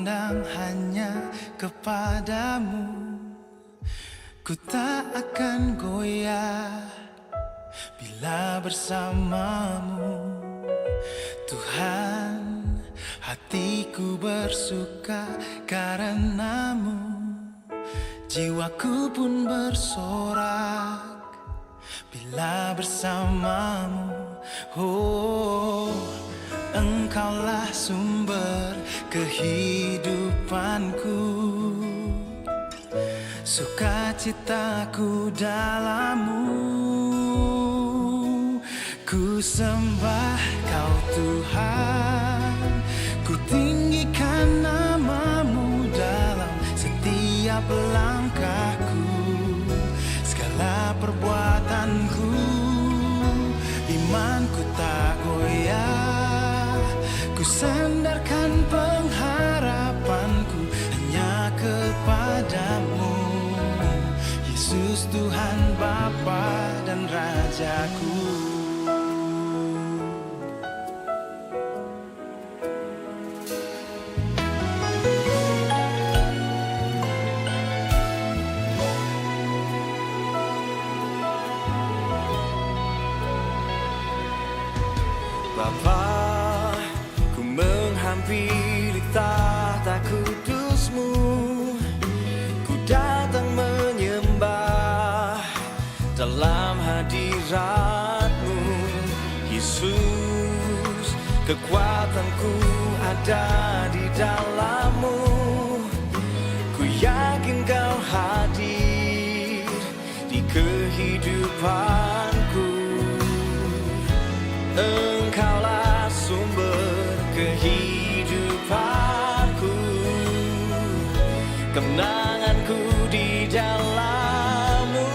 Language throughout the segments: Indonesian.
memandang hanya kepadamu. Ku tak akan goyah bila bersamamu. Tuhan, hatiku bersuka karenamu. Jiwaku pun bersorak bila bersamamu. Oh, Engkaulah sumber kehidupanku, sukacitaku dalam-Mu. Ku sembah Kau Tuhan, ku tinggikan nama-Mu dalam setiap langkahku, segala perbuatanku. Imanku tak goyah, ku sandarkan pengharapanku hanya kepadamu, Yesus Tuhan Bapa dan Rajaku. Bapa, ku menghampiri tahta kudus-Mu, ku datang menyembah dalam hadirat-Mu. Yesus, kekuatanku ada di dalam-Mu. Ku yakin Kau hadir di kehidupanku. Engkaulah sumber kehidupanku, kemenanganku di dalam-Mu.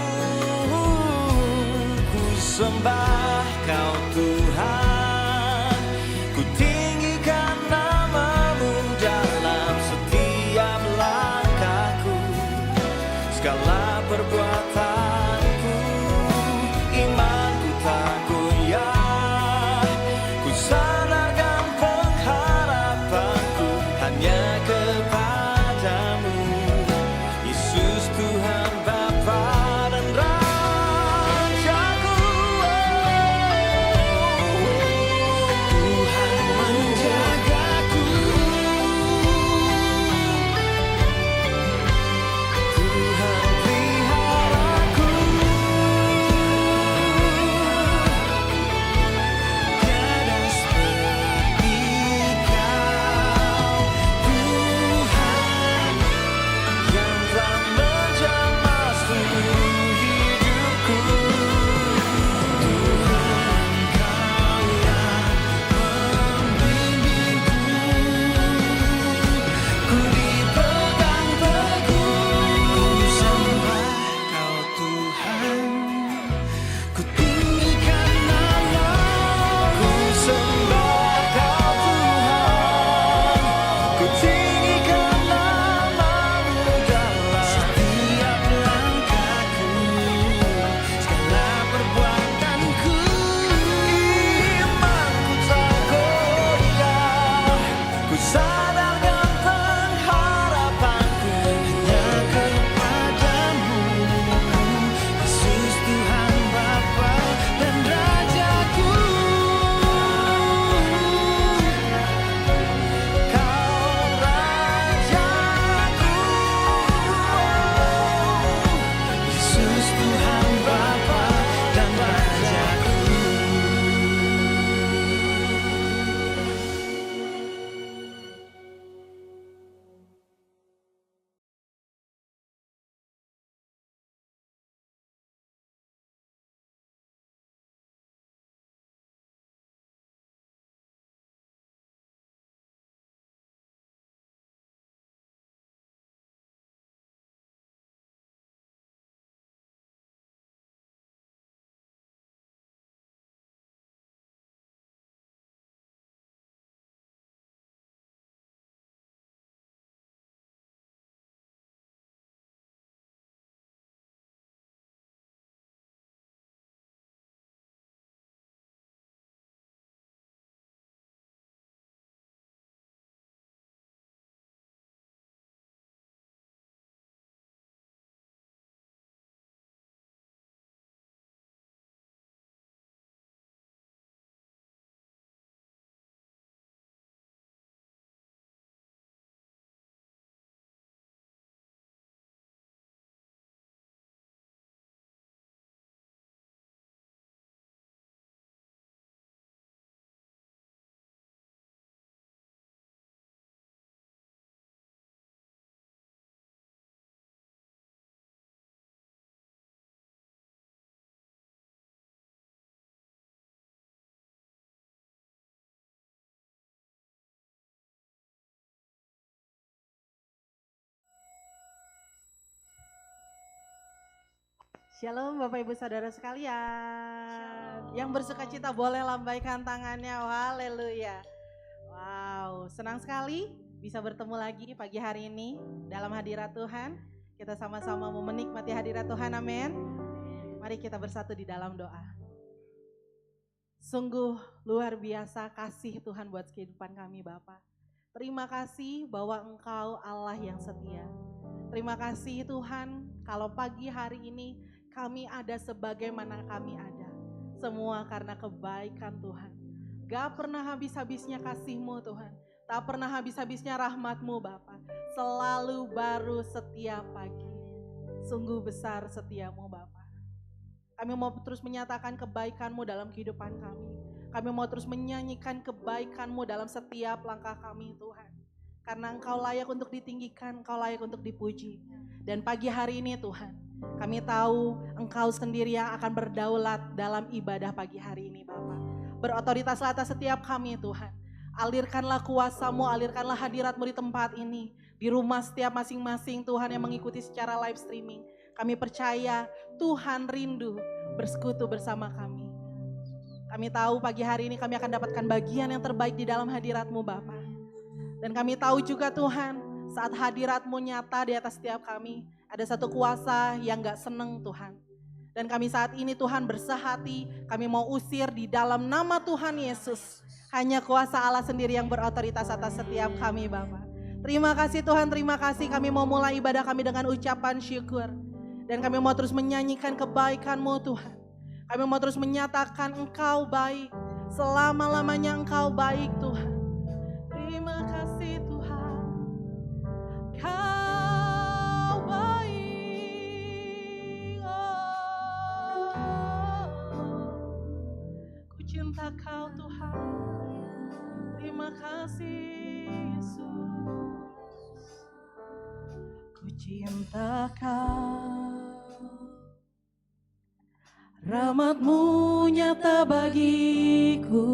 Ku sembah Kau Tuhan, ku tinggikan nama-Mu dalam setiap langkahku, segala perbuatanku. Shalom Bapak Ibu Saudara sekalian. Yang bersuka cita boleh lambaikan tangannya. Haleluya. Wow, senang sekali bisa bertemu lagi pagi hari ini dalam hadirat Tuhan. Kita sama-sama mau menikmati hadirat Tuhan, amin. Mari kita bersatu di dalam doa. Sungguh luar biasa kasih Tuhan buat kehidupan kami Bapa. Terima kasih bahwa Engkau Allah yang setia. Terima kasih Tuhan kalau pagi hari ini kami ada sebagaimana kami ada. Semua karena kebaikan Tuhan. Gak pernah habis-habisnya kasih-Mu Tuhan. Tak pernah habis-habisnya rahmat-Mu Bapa. Selalu baru setiap pagi. Sungguh besar setiamu Bapa. Kami mau terus menyatakan kebaikan-Mu dalam kehidupan kami. Kami mau terus menyanyikan kebaikan-Mu dalam setiap langkah kami Tuhan. Karena Engkau layak untuk ditinggikan, Engkau layak untuk dipuji. Dan pagi hari ini Tuhan, kami tahu Engkau sendiri yang akan berdaulat dalam ibadah pagi hari ini Bapa. Berotoritaslah atas setiap kami Tuhan. Alirkanlah kuasa-Mu, alirkanlah hadirat-Mu di tempat ini. Di rumah setiap masing-masing Tuhan yang mengikuti secara live streaming. Kami percaya Tuhan rindu bersekutu bersama kami. Kami tahu pagi hari ini kami akan dapatkan bagian yang terbaik di dalam hadirat-Mu Bapa. Dan kami tahu juga Tuhan, saat hadirat-Mu nyata di atas setiap kami, ada satu kuasa yang gak seneng Tuhan. Dan kami saat ini Tuhan bersehati, kami mau usir di dalam nama Tuhan Yesus. Hanya kuasa Allah sendiri yang berotoritas atas setiap kami Bapa. Terima kasih Tuhan, terima kasih. Kami mau mulai ibadah kami dengan ucapan syukur. Dan kami mau terus menyanyikan kebaikan-Mu Tuhan. Kami mau terus menyatakan Engkau baik, selama-lamanya Engkau baik Tuhan. Terima kasih Tuhan, Kau baik. Ku cinta Kau Tuhan. Terima kasih Yesus. Ku cinta Kau. Rahmat-Mu nyata bagiku.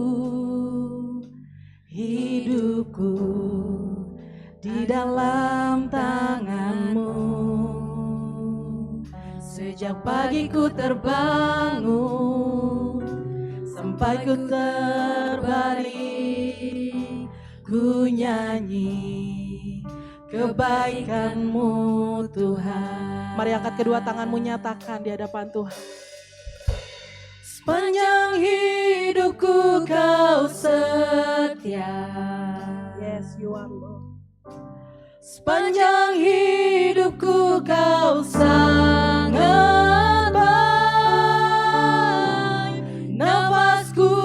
Hidupku di dalam tangan-Mu. Sejak pagi ku terbangun sampai ku terbaring, ku nyanyi kebaikan-Mu Tuhan. Mari angkat kedua tanganmu, nyatakan di hadapan Tuhan. Sepanjang hidupku Kau setia. Yes, you are Lord. Sepanjang hidupku Kau sangat baik. Nafasku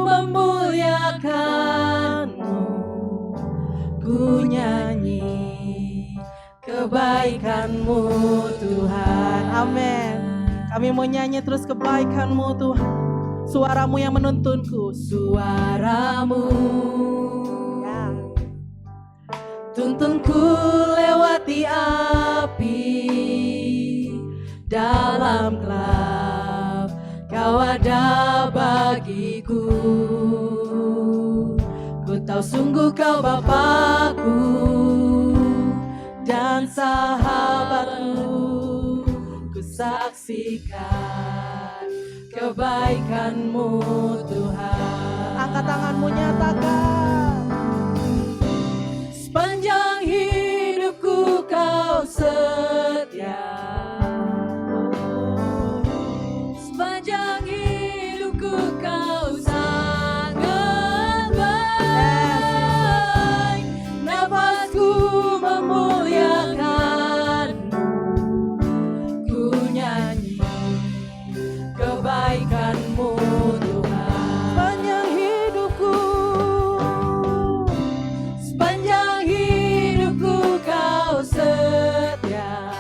memuliakan-Mu. Ku nyanyi kebaikan-Mu Tuhan. Amin. Kami mau nyanyi terus kebaikan-Mu Tuhan. Suaramu yang menuntunku. Suaramu ya. Tuntunku lewati api. Dalam gelap Kau ada bagiku. Ku tahu sungguh Kau Bapakku dan sahabatku. Saksikan kebaikan-Mu Tuhan. Angkat tanganmu, nyatakan. Sepanjang hidupku Kau setia. Sepanjang hidupku Kau sangat baik. Nafasku memuliakan. Kebaikan-Mu Tuhan. Sepanjang hidupku, sepanjang hidupku Kau setia.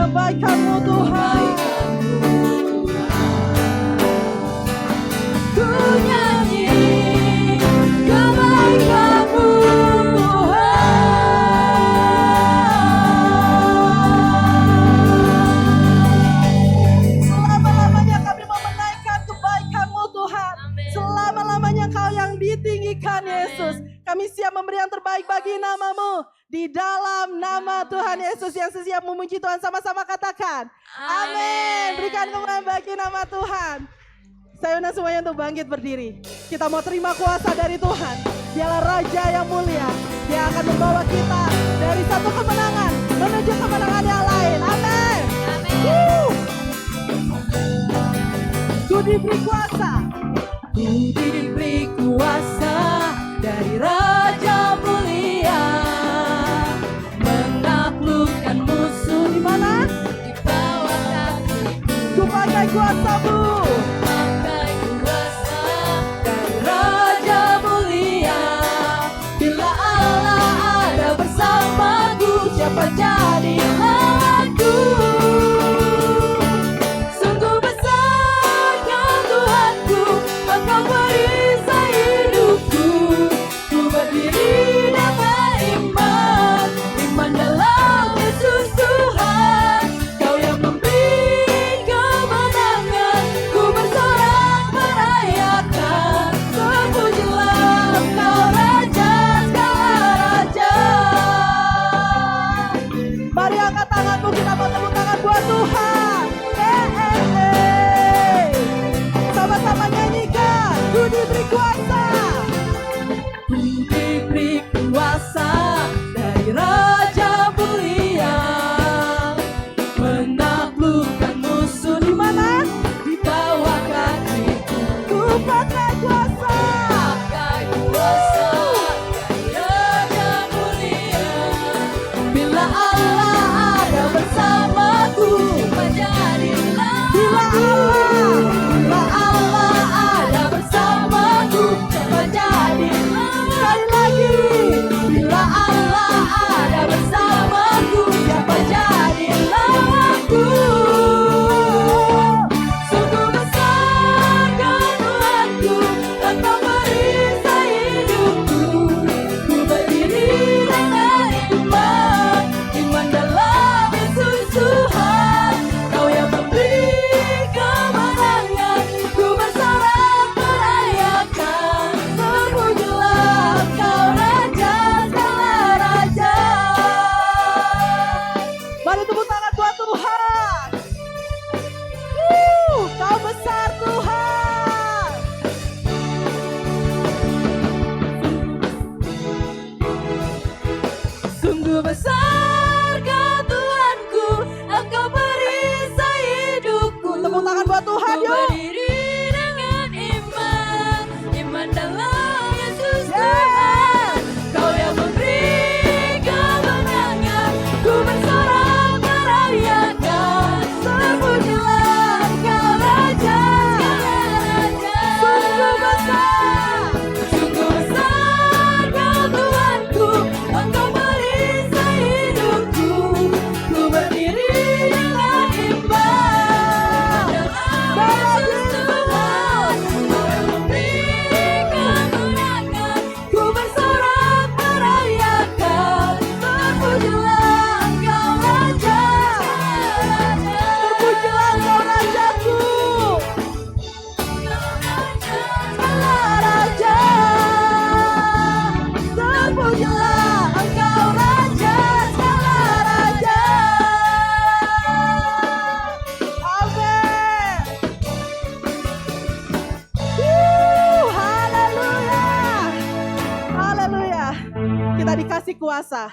kebaikan-Mu Tuhan. Ku nyanyi kebaikan-Mu Tuhan. Selama-lamanya kami mau menaikkan kebaikan-Mu Tuhan. Selama-lamanya Engkau yang ditinggikan Yesus. Kami siap memberi yang terbaik bagi nama-Mu. Di dalam nama Tuhan Yesus yang sesiap memuji Tuhan, sama-sama katakan amin. Berikan kemuliaan bagi nama Tuhan. Saya undang semuanya untuk bangkit berdiri. Kita mau terima kuasa dari Tuhan. Dialah Raja yang mulia. Dia akan membawa kita dari satu kemenangan menuju kemenangan yang lain. Amin. Ku diberi kuasa. Ku diberi kuasa dari Raja mulia, menaklukkan musuh di mana? Di bawah kakiku. Ku pakai kuasa-Mu. Pakai kuasa dari Raja mulia. Bila Allah ada bersamaku, siapa jadi lawanku? Sungguh besar Kau Tuhanku, Engkau perisai hidupku. Ku berdiri dengan iman, iman dalam Yesus Tuhan. Kau yang memberi kemenangan, ku bersorak merayakan. Terpujilah Engkau Raja segala raja. Mari angkat tanganmu, kita mau tepuk tangan buat Tuhan. Sama-sama nyanyikan. Ku diberi kuasa. Ku diberi kuasa dari Raja mulia, menaklukkan musuh di mana? Di bawah kakiku. Ku pakai kuasa. Pakai kuasa dari Raja mulia. Bila Allah ada bersamaku, menjadi lawanku. Bila Allah ada bersamaku, menjadi lawanku. Sekali lagi. Bila Allah ada bersamaku, siapa jadi lawanku? Sungguh besar Kau Tuhanku, Engkau perisai hidupku. Ku berdiri dengan iman, iman dalam Yesus Tuhan. Kau yang memberi kemenangan, ku bersorak merayakan. Terpujilah Engkau Raja segala raja. Mari tepuk tangan buat Tuhan. Kau besar Tuhan. Sungguh besar Kau Tuhanku, Engkau perisai hidupku. Tepuk tangan buat Tuhan yuk. Berdiri dengan iman, iman dalam Yesus Tuhan. Kau yang memberi kemenangan, ku bersorak merayakan. Terpujilah Engkau Raja segala raja. Sungguh besar Kau Tuhanku, Engkau perisai hidupku. Ku berdiri dengan iman dalam Yesus Tuhan. Kau yang memberi kemenangan, ku bersorak merayakan. Terpujilah Engkau Raja. Terpujilah Engkau Rajaku. Segala raja. Terpujilah Engkau Raja segala raja. Amin. Haleluya. Haleluya. Kita dikasih kuasa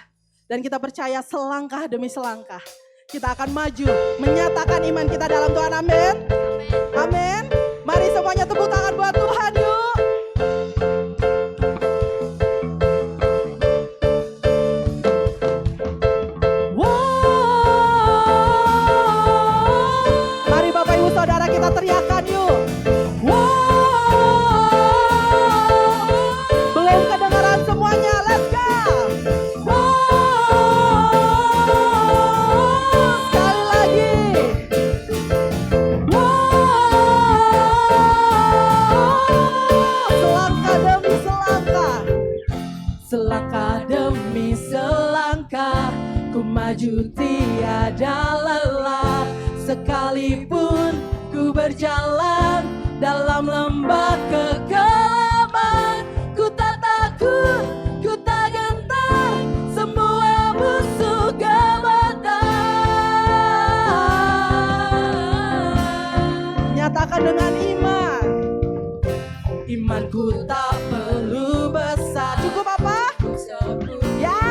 dan kita percaya selangkah demi selangkah kita akan maju menyatakan iman kita dalam Tuhan. Amin. Amin. Mari semuanya tepuk tangan buat Tuhan yuk. Mari Bapak Ibu Saudara kita teriakan yuk. Belum kedengaran semuanya, let's go. Sekali lagi. maju tiada lelah. Sekalipun ku berjalan dalam lembah kekelaman, ku tak takut, ku tak gentar, semua musuh gemetar. Nyatakan dengan iman, imanku tak perlu besar. Cukup apa? Yes.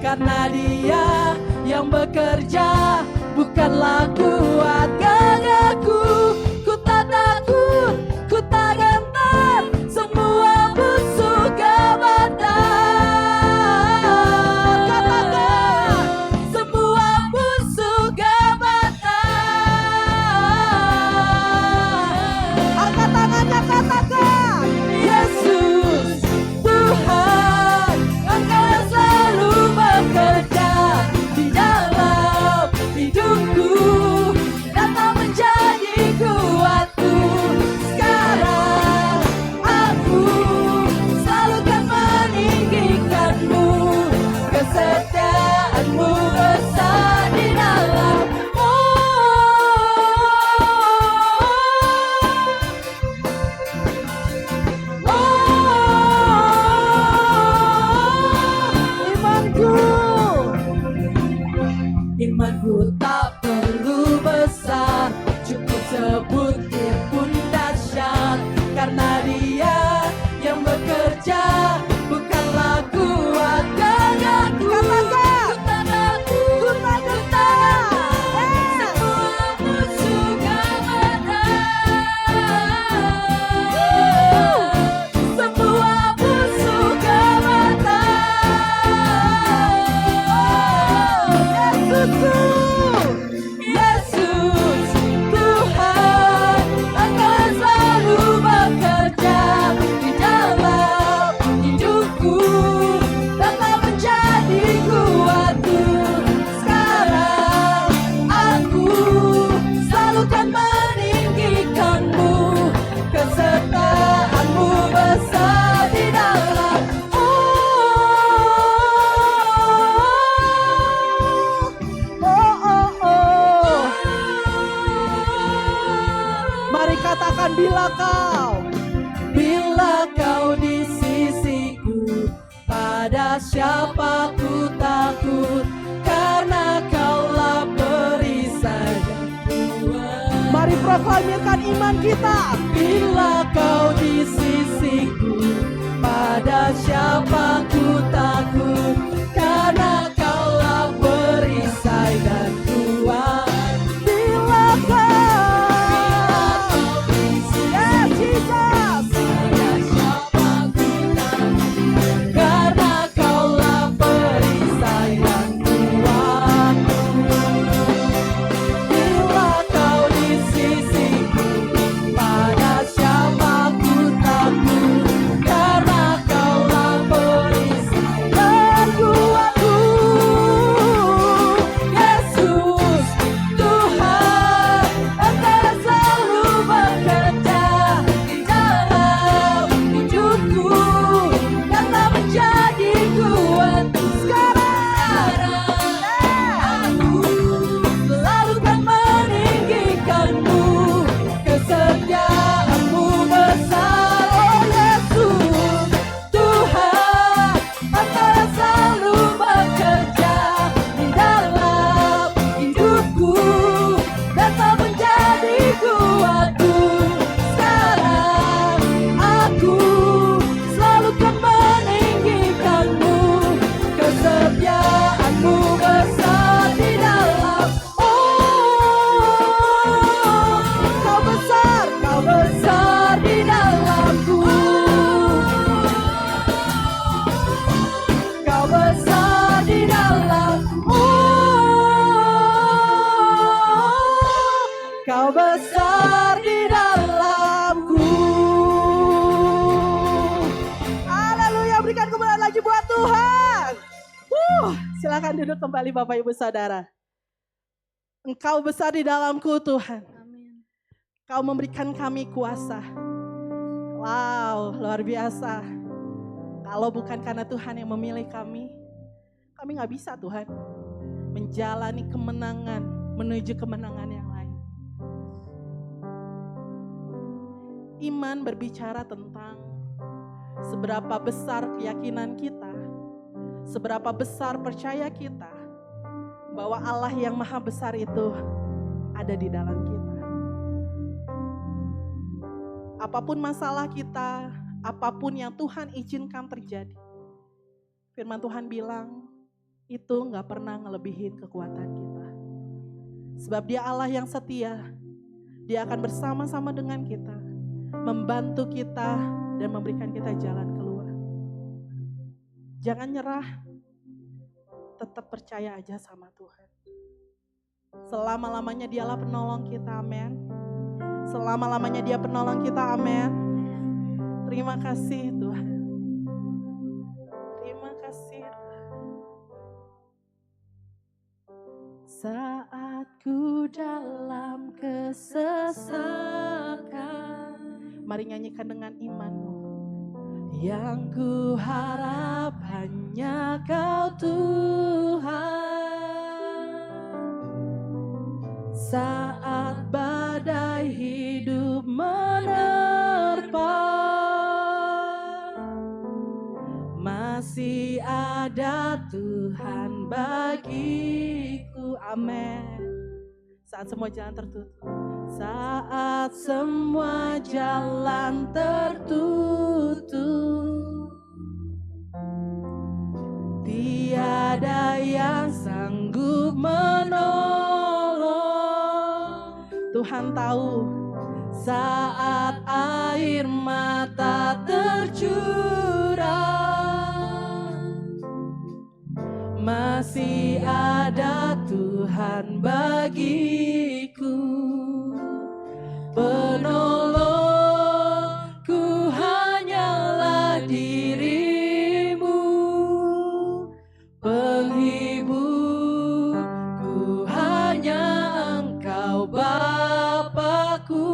Karena Dia yang bekerja, bukanlah kuat gagahku. Ku tak takut, ku tak gentar, semua musuh gemetar. Katakan, semua musuh gemetar. Angkat tangannya, katakan, Yesus Tuhan, Engkau yang selalu bekerja di dalam hidupku, datang menjadi kuatku. Sekarang aku selalu kan meninggikanmu, kesetiaanmu besar di dalam. Imanku tak perlu besar, cukup sebutir pun dahsyat. Karena Dia yang bekerja, bukanlah kuat gagahku. Ku tak takut, ku tak gentar, semua musuh gemetar. Semua musuh gemetar. Yesus Tuhan, Engkau yang selalu bekerja di dalam hidupku, datang menjadi kuatku. Sekarang aku selalu kan meninggikanmu, kesetiaanmu besar di dalam. Mari katakan, bila kau di sisiku, pada siapa ku takut, karena kaulah perisai dan kuat. Mari proklamirkan iman kita. Bila kau di sisiku, pada siapa ku takut, karena kaulah perisai dan kuat. Bila kau Kau besar di dalamku. Haleluya, berikan kemuliaan lagi buat Tuhan. Silakan duduk kembali Bapak Ibu Saudara. Engkau besar di dalamku Tuhan. Amin. Kau memberikan kami kuasa. Wow, luar biasa. Kalau bukan karena Tuhan yang memilih kami, Kami nggak bisa Tuhan menjalani kemenangan menuju kemenangan yang lain. Iman berbicara tentang seberapa besar keyakinan kita, seberapa besar percaya kita bahwa Allah yang maha besar itu ada di dalam kita. Apapun masalah kita, apapun yang Tuhan izinkan terjadi, firman Tuhan bilang itu gak pernah ngelebihin kekuatan kita. Sebab Dia Allah yang setia, Dia akan bersama-sama dengan kita, membantu kita dan memberikan kita jalan keluar. Jangan nyerah, tetap percaya aja sama Tuhan. Selama-lamanya Dialah penolong kita, amin. Selama-lamanya Dia penolong kita, amin. Terima kasih Tuhan. Terima kasih Tuhan. Saat ku dalam kesesakan, mari nyanyikan dengan imanmu. Yang ku harap hanya Kau Tuhan. Saat badai hidup menerpa, masih ada Tuhan bagiku, amin. Saat semua jalan tertutup, saat semua jalan tertutup, tiada yang sanggup menolong. Tuhan tahu saat air mata tercurah, masih ada Tuhan bagiku. Penolongku hanyalah dirimu, penghiburku hanya Engkau Bapa-Ku,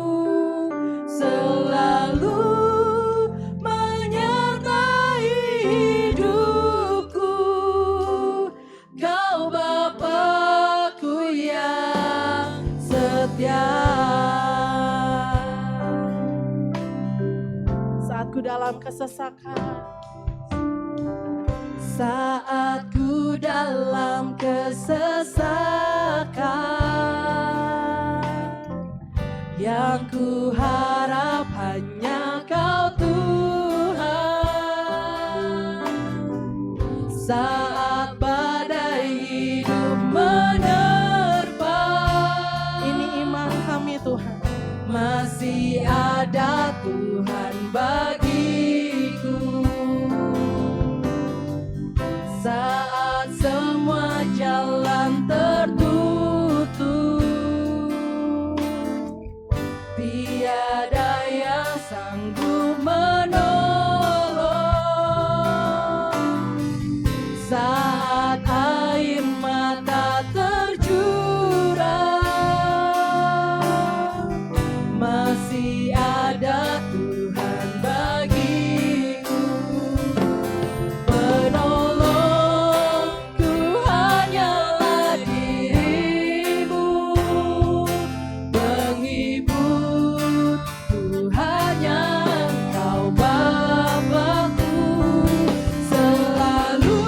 selalu menyertai hidupku. Kau Bapa-Ku yang setia. Saat ku dalam kesesakan, saat ku dalam kesesakan, yang ku harap hanya Kau Tuhan. Saat badai hidup menerpa, ini iman kami Tuhan, masih ada Tuhan bagiku. Saat semua jalan tertutup, tiada yang sanggup menolong. Saat air mata tercurah, masih ada Tuhan bagiku. Penolongku hanyalah dirimu, penghiburku hanya Engkau Bapa-Ku, selalu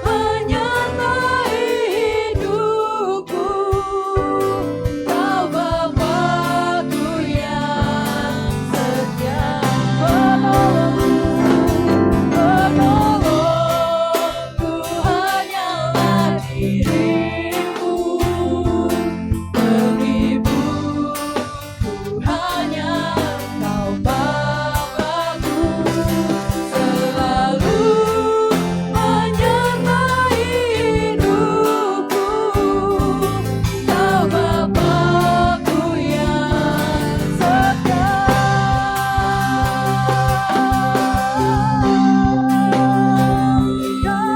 menyertai hidupku. Kau Bapa-Ku yang setia. Penolongku hanyalah dirimu, penghiburku hanya Engkau Bapa-Ku, selalu menyertai hidupku. Kau Bapa-Ku yang setia. Kau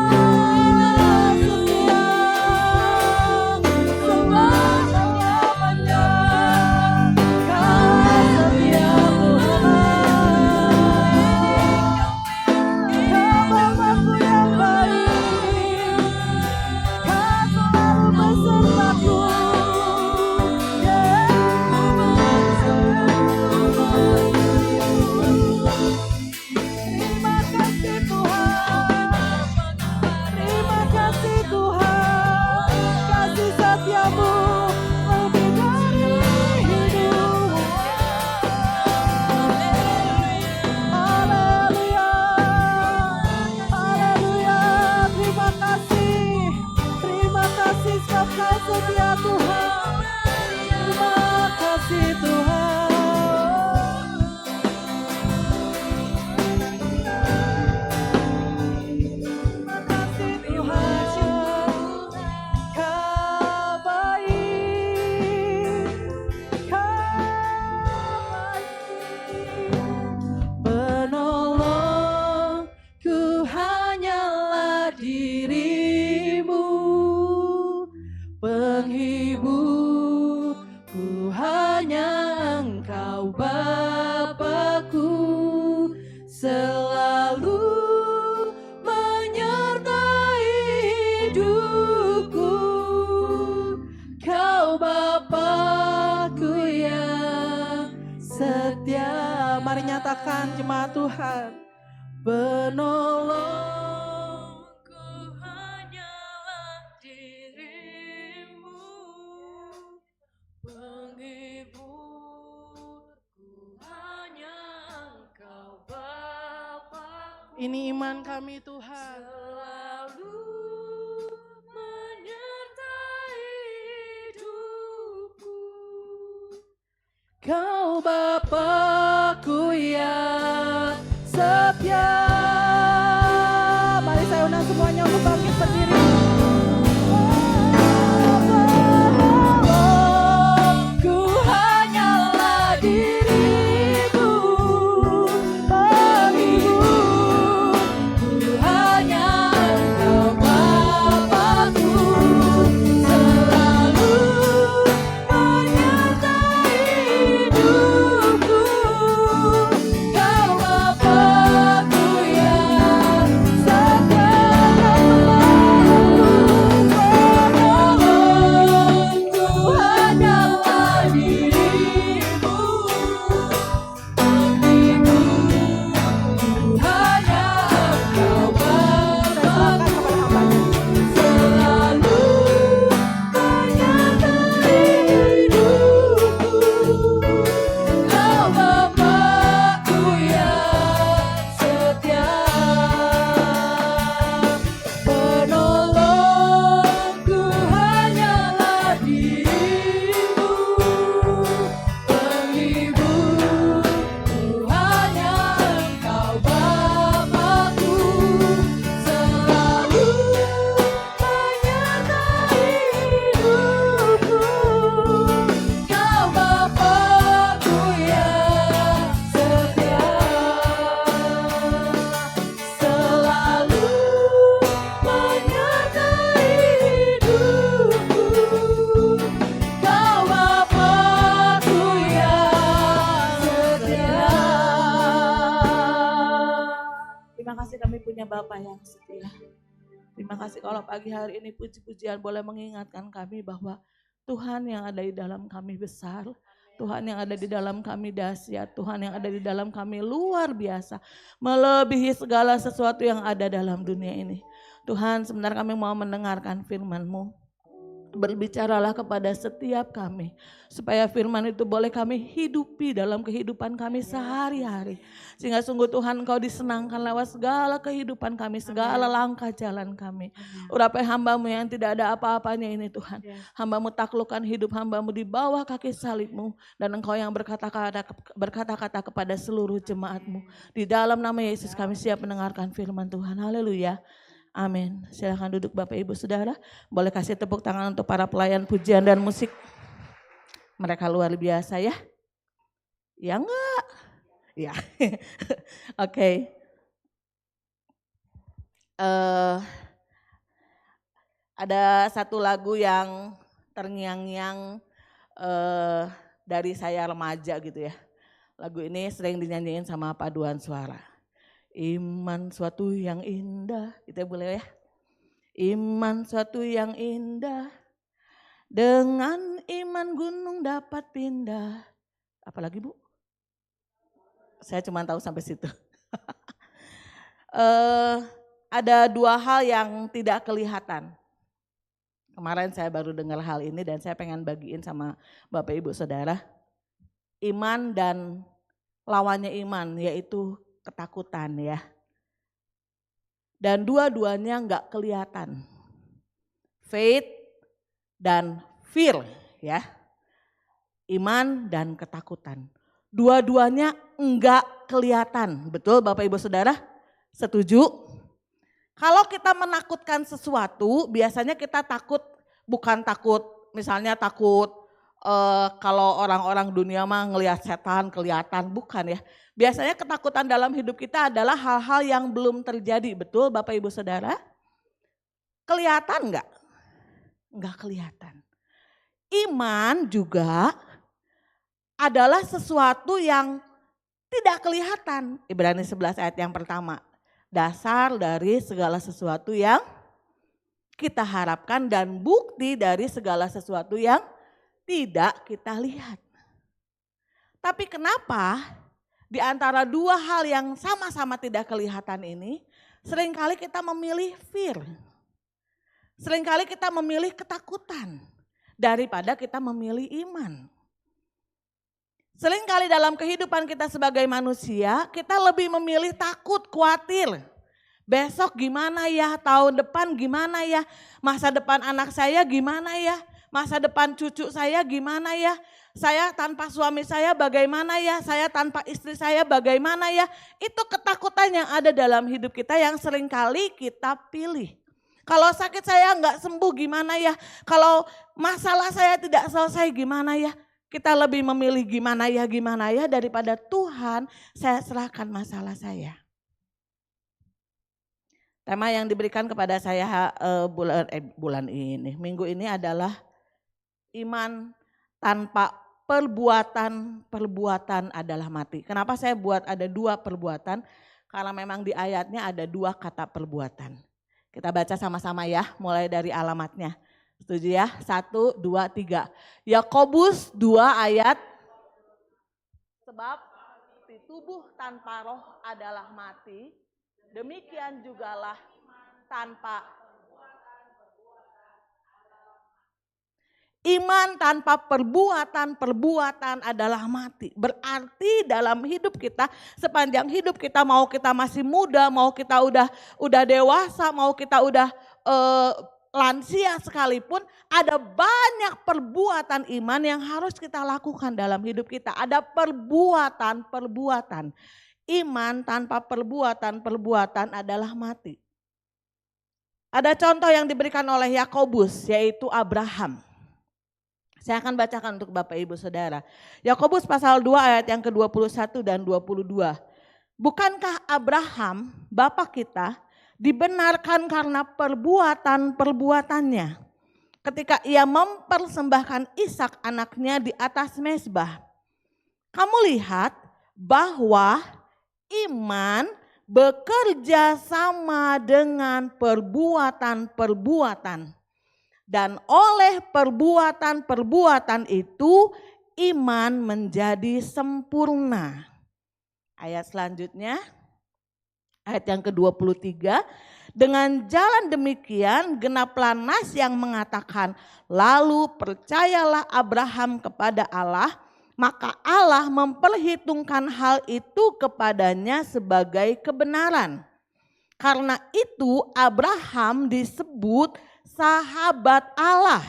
sebab Kau setia Tuhan. Terima kasih Tuhan. Terima kasih Tuhan. Kau baik, penolongku hanyalah dirimu, penghiburku hanya Engkau Bapakku, selalu menyertai hidupku. Kau Bapakku yang setia. Mari nyatakan jemaat Tuhan. Penolongku hanyalah dirimu, penghiburku hanya Engkau Bapakku. Ini iman kami Tuhan. Selalu menyertai hidupku. Kau Bapakku yang setia. Mari saya undang semuanya untuk bangkit berdiri. Penolongku hanyalah dirimu, penghiburku hanya Engkau Bapakku, selalu menyertai hidupku. Kau Bapakku yang setia. Penolongku hanyalah dirimu, penghiburku hanya Engkau Bapakku, selalu menyertai hidupku. Kau Bapakku yang setia. Penolongku hanyalah dirimu, penghiburku hanya Engkau Bapakku, selalu menyertai hidupku. Kau Bapakku yang setia, selalu menyertai hidupku. Kau Bapakku yang setia. Terima kasih kami punya Bapa yang setia. Terima kasih kalau pagi hari ini puji-pujian boleh mengingatkan kami bahwa Tuhan yang ada di dalam kami besar, Tuhan yang ada di dalam kami dahsyat, Tuhan yang ada di dalam kami luar biasa, melebihi segala sesuatu yang ada dalam dunia ini. Tuhan, sebentar kami mau mendengarkan firman-Mu. Berbicaralah kepada setiap kami, supaya firman itu boleh kami hidupi dalam kehidupan kami sehari-hari. Sehingga sungguh Tuhan Engkau disenangkan lewat segala kehidupan kami, segala langkah jalan kami. Urapai hamba-Mu yang tidak ada apa-apanya ini Tuhan. Hamba-Mu taklukkan hidup hamba-Mu di bawah kaki salib-Mu. Dan Engkau yang berkata-kata kepada seluruh jemaat-Mu. Di dalam nama Yesus kami siap mendengarkan firman Tuhan. Haleluya. Amin. Silakan duduk Bapak Ibu Saudara. Boleh kasih tepuk tangan untuk para pelayan pujian dan musik. Mereka luar biasa ya. Ya enggak? Ya. Oke. Ada satu lagu yang terngiang-ngiang dari saya remaja gitu ya. Lagu ini sering dinyanyiin sama paduan suara. Iman suatu yang indah, kita boleh ya. Iman suatu yang indah, dengan iman gunung dapat pindah. Apalagi Bu? Saya cuma tahu sampai situ. Ada dua hal yang tidak kelihatan. Kemarin saya baru dengar hal ini dan saya pengen bagiin sama Bapak Ibu Saudara. Iman dan lawannya iman, yaitu ketakutan ya. Dan dua-duanya enggak kelihatan. Faith dan fear ya. Iman dan ketakutan. Dua-duanya enggak kelihatan. Betul Bapak Ibu Saudara? Setuju? Kalau kita menakutkan sesuatu, biasanya kita takut, bukan takut, misalnya takut kalau orang-orang dunia mah ngelihat setan kelihatan, bukan ya. Biasanya ketakutan dalam hidup kita adalah hal-hal yang belum terjadi. Betul Bapak Ibu Saudara? Kelihatan enggak? Enggak kelihatan. Iman juga adalah sesuatu yang tidak kelihatan. Ibrani 11 ayat yang pertama. Dasar dari segala sesuatu yang kita harapkan dan bukti dari segala sesuatu yang tidak kita lihat. Tapi kenapa di antara dua hal yang sama-sama tidak kelihatan ini, seringkali kita memilih fear. Seringkali kita memilih ketakutan daripada kita memilih iman. Seringkali dalam kehidupan kita sebagai manusia, kita lebih memilih takut, khawatir. Besok gimana ya, tahun depan gimana ya, masa depan anak saya gimana ya, masa depan cucu saya gimana ya, saya tanpa suami saya bagaimana ya, saya tanpa istri saya bagaimana ya. Itu ketakutan yang ada dalam hidup kita yang seringkali kita pilih. Kalau sakit saya enggak sembuh gimana ya, kalau masalah saya tidak selesai gimana ya. Kita lebih memilih gimana ya daripada Tuhan, saya serahkan masalah saya. Tema yang diberikan kepada saya bulan ini, minggu ini adalah iman tanpa perbuatan adalah mati. Kenapa saya buat ada dua perbuatan? Karena memang di ayatnya ada dua kata perbuatan. Kita baca sama-sama ya, mulai dari alamatnya. Setuju ya? 1, 2, 3. Yakobus 2 ayat. Sebab di tubuh tanpa roh adalah mati, demikian jugalah tanpa iman tanpa perbuatan adalah mati. Berarti dalam hidup kita, sepanjang hidup kita, mau kita masih muda, mau kita udah dewasa, mau kita udah lansia sekalipun, ada banyak perbuatan iman yang harus kita lakukan dalam hidup kita. Ada perbuatan. Iman tanpa perbuatan adalah mati. Ada contoh yang diberikan oleh Yakobus, yaitu Abraham. Saya akan bacakan untuk Bapak Ibu Saudara. Yakobus pasal 2 ayat yang ke-21 dan 22. Bukankah Abraham, Bapak kita, dibenarkan karena perbuatan-perbuatannya ketika ia mempersembahkan Ishak anaknya di atas mezbah. Kamu lihat bahwa iman bekerja sama dengan perbuatan-perbuatan, dan oleh perbuatan-perbuatan itu iman menjadi sempurna. Ayat selanjutnya, ayat yang ke-23, dengan jalan demikian genaplah nas yang mengatakan, lalu percayalah Abraham kepada Allah, maka Allah memperhitungkan hal itu kepadanya sebagai kebenaran. Karena itu Abraham disebut sahabat Allah.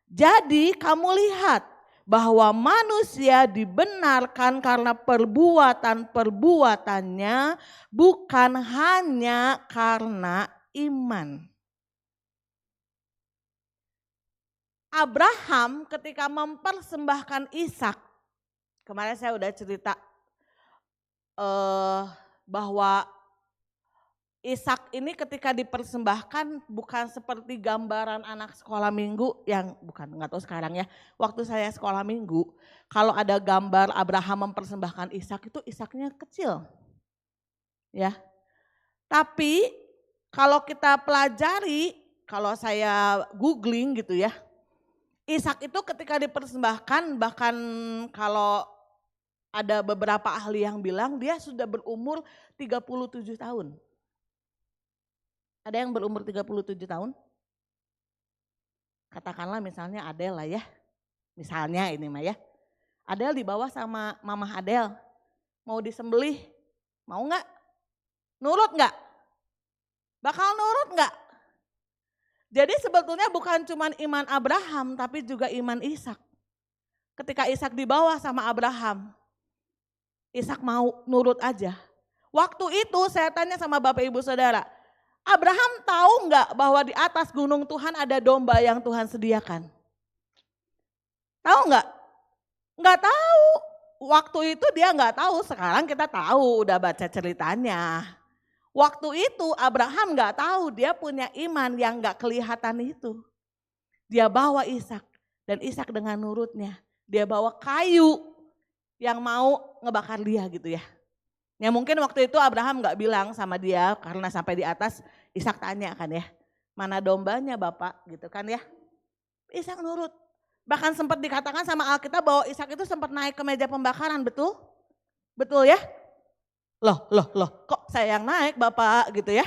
Jadi kamu lihat bahwa manusia dibenarkan karena perbuatan-perbuatannya, bukan hanya karena iman. Abraham ketika mempersembahkan Ishak, kemarin saya udah cerita bahwa Ishak ini ketika dipersembahkan bukan seperti gambaran anak sekolah minggu yang nggak tahu sekarang ya. Waktu saya sekolah minggu, kalau ada gambar Abraham mempersembahkan Ishak itu Ishaknya kecil, ya. Tapi kalau kita pelajari, kalau saya googling gitu ya, Ishak itu ketika dipersembahkan, bahkan kalau ada beberapa ahli yang bilang dia sudah berumur 37 tahun. Ada yang berumur 37 tahun? Katakanlah misalnya Adel lah ya. Misalnya ini mah ya. Adel dibawa sama Mama Adel. Mau disembelih, mau enggak? Nurut enggak? Bakal nurut enggak? Jadi sebetulnya bukan cuma iman Abraham tapi juga iman Ishak. Ketika Ishak dibawa sama Abraham, Ishak mau nurut aja. Waktu itu saya tanya sama Bapak Ibu Saudara, Abraham tahu nggak bahwa di atas gunung Tuhan ada domba yang Tuhan sediakan? Tahu nggak? Nggak tahu. Waktu itu dia nggak tahu, sekarang kita tahu, udah baca ceritanya. Waktu itu Abraham nggak tahu, dia punya iman yang nggak kelihatan itu. Dia bawa Ishak dan Ishak dengan nurutnya, dia bawa kayu yang mau ngebakar dia gitu ya. Ya mungkin waktu itu Abraham nggak bilang sama dia karena sampai di atas Ishak tanya kan ya, mana dombanya Bapak gitu kan ya. Ishak nurut. Bahkan sempat dikatakan sama Alkitab bahwa Ishak itu sempat naik ke meja pembakaran, betul? Betul ya? Loh, kok saya yang naik Bapak gitu ya.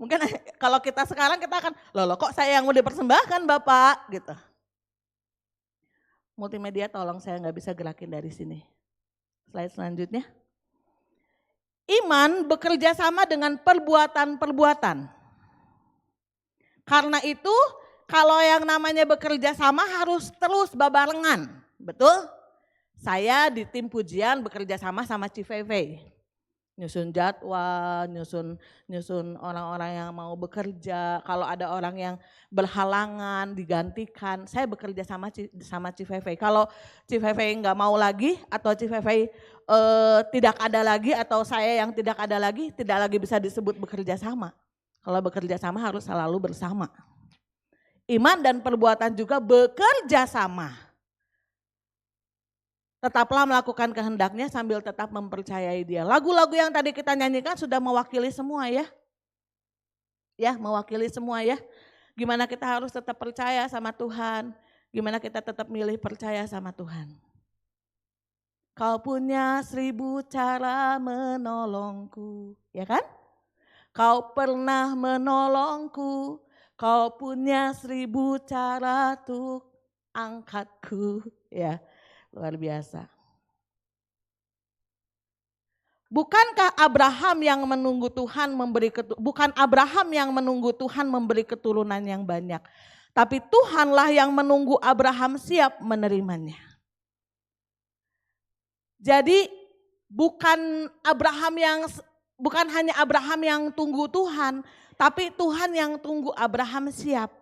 Mungkin kalau kita sekarang kita akan, loh kok saya yang mau dipersembahkan Bapak gitu. Multimedia tolong, saya nggak bisa gerakin dari sini. Slide selanjutnya. Iman bekerja sama dengan perbuatan-perbuatan. Karena itu kalau yang namanya bekerja sama harus terus babarengan, betul? Saya di tim pujian bekerja sama Civeve. Nyusun jadwal, nyusun orang-orang yang mau bekerja. Kalau ada orang yang berhalangan digantikan, saya bekerja sama Civeve. Kalau Civeve nggak mau lagi atau Civeve tidak ada lagi atau saya yang tidak ada lagi, tidak lagi bisa disebut bekerja sama. Kalau bekerja sama harus selalu bersama. Iman dan perbuatan juga bekerja sama. Tetaplah melakukan kehendaknya sambil tetap mempercayai dia. Lagu-lagu yang tadi kita nyanyikan sudah mewakili semua ya. Ya, mewakili semua ya. Gimana kita harus tetap percaya sama Tuhan. Gimana kita tetap milih percaya sama Tuhan. Kau punya 1000 cara menolongku, ya kan? Kau pernah menolongku. Kau punya 1000 cara untuk angkatku, ya luar biasa. Bukankah Abraham yang menunggu Tuhan bukan Abraham yang menunggu Tuhan memberi keturunan yang banyak, tapi Tuhanlah yang menunggu Abraham siap menerimanya. Jadi bukan hanya Abraham yang tunggu Tuhan, tapi Tuhan yang tunggu Abraham siap.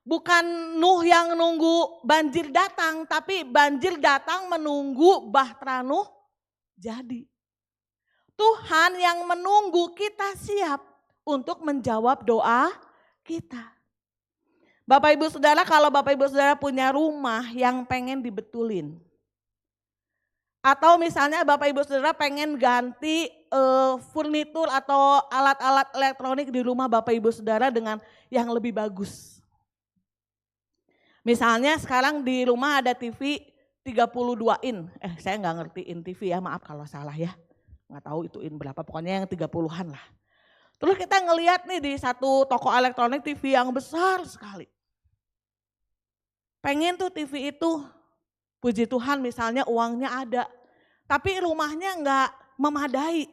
Bukan Nuh yang nunggu banjir datang, tapi banjir datang menunggu bahtera Nuh jadi. Tuhan yang menunggu kita siap untuk menjawab doa kita. Bapak Ibu Saudara, kalau Bapak Ibu Saudara punya rumah yang pengen dibetulin. Atau misalnya Bapak Ibu Saudara pengen ganti furnitur atau alat-alat elektronik di rumah Bapak Ibu Saudara dengan yang lebih bagus. Misalnya sekarang di rumah ada TV 32 in. Saya nggak ngerti in TV ya, maaf kalau salah ya. Nggak tahu itu in berapa, pokoknya yang 30-an lah. Terus kita ngelihat nih di satu toko elektronik TV yang besar sekali. Pengen tuh TV itu. Puji Tuhan misalnya uangnya ada, tapi rumahnya enggak memadai.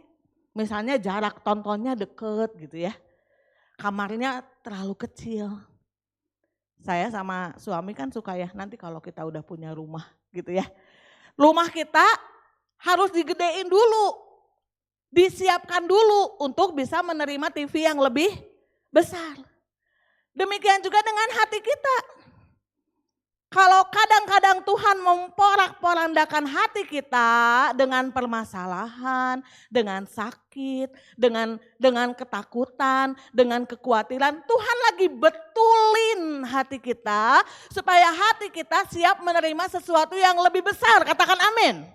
Misalnya jarak tontonnya deket gitu ya, kamarnya terlalu kecil. Saya sama suami kan suka ya, nanti kalau kita udah punya rumah gitu ya. Rumah kita harus digedein dulu, disiapkan dulu untuk bisa menerima TV yang lebih besar. Demikian juga dengan hati kita. Kalau kadang-kadang Tuhan memporak-porandakan hati kita dengan permasalahan, dengan sakit, dengan ketakutan, dengan kekhawatiran, Tuhan lagi betulin hati kita supaya hati kita siap menerima sesuatu yang lebih besar. Katakan amin.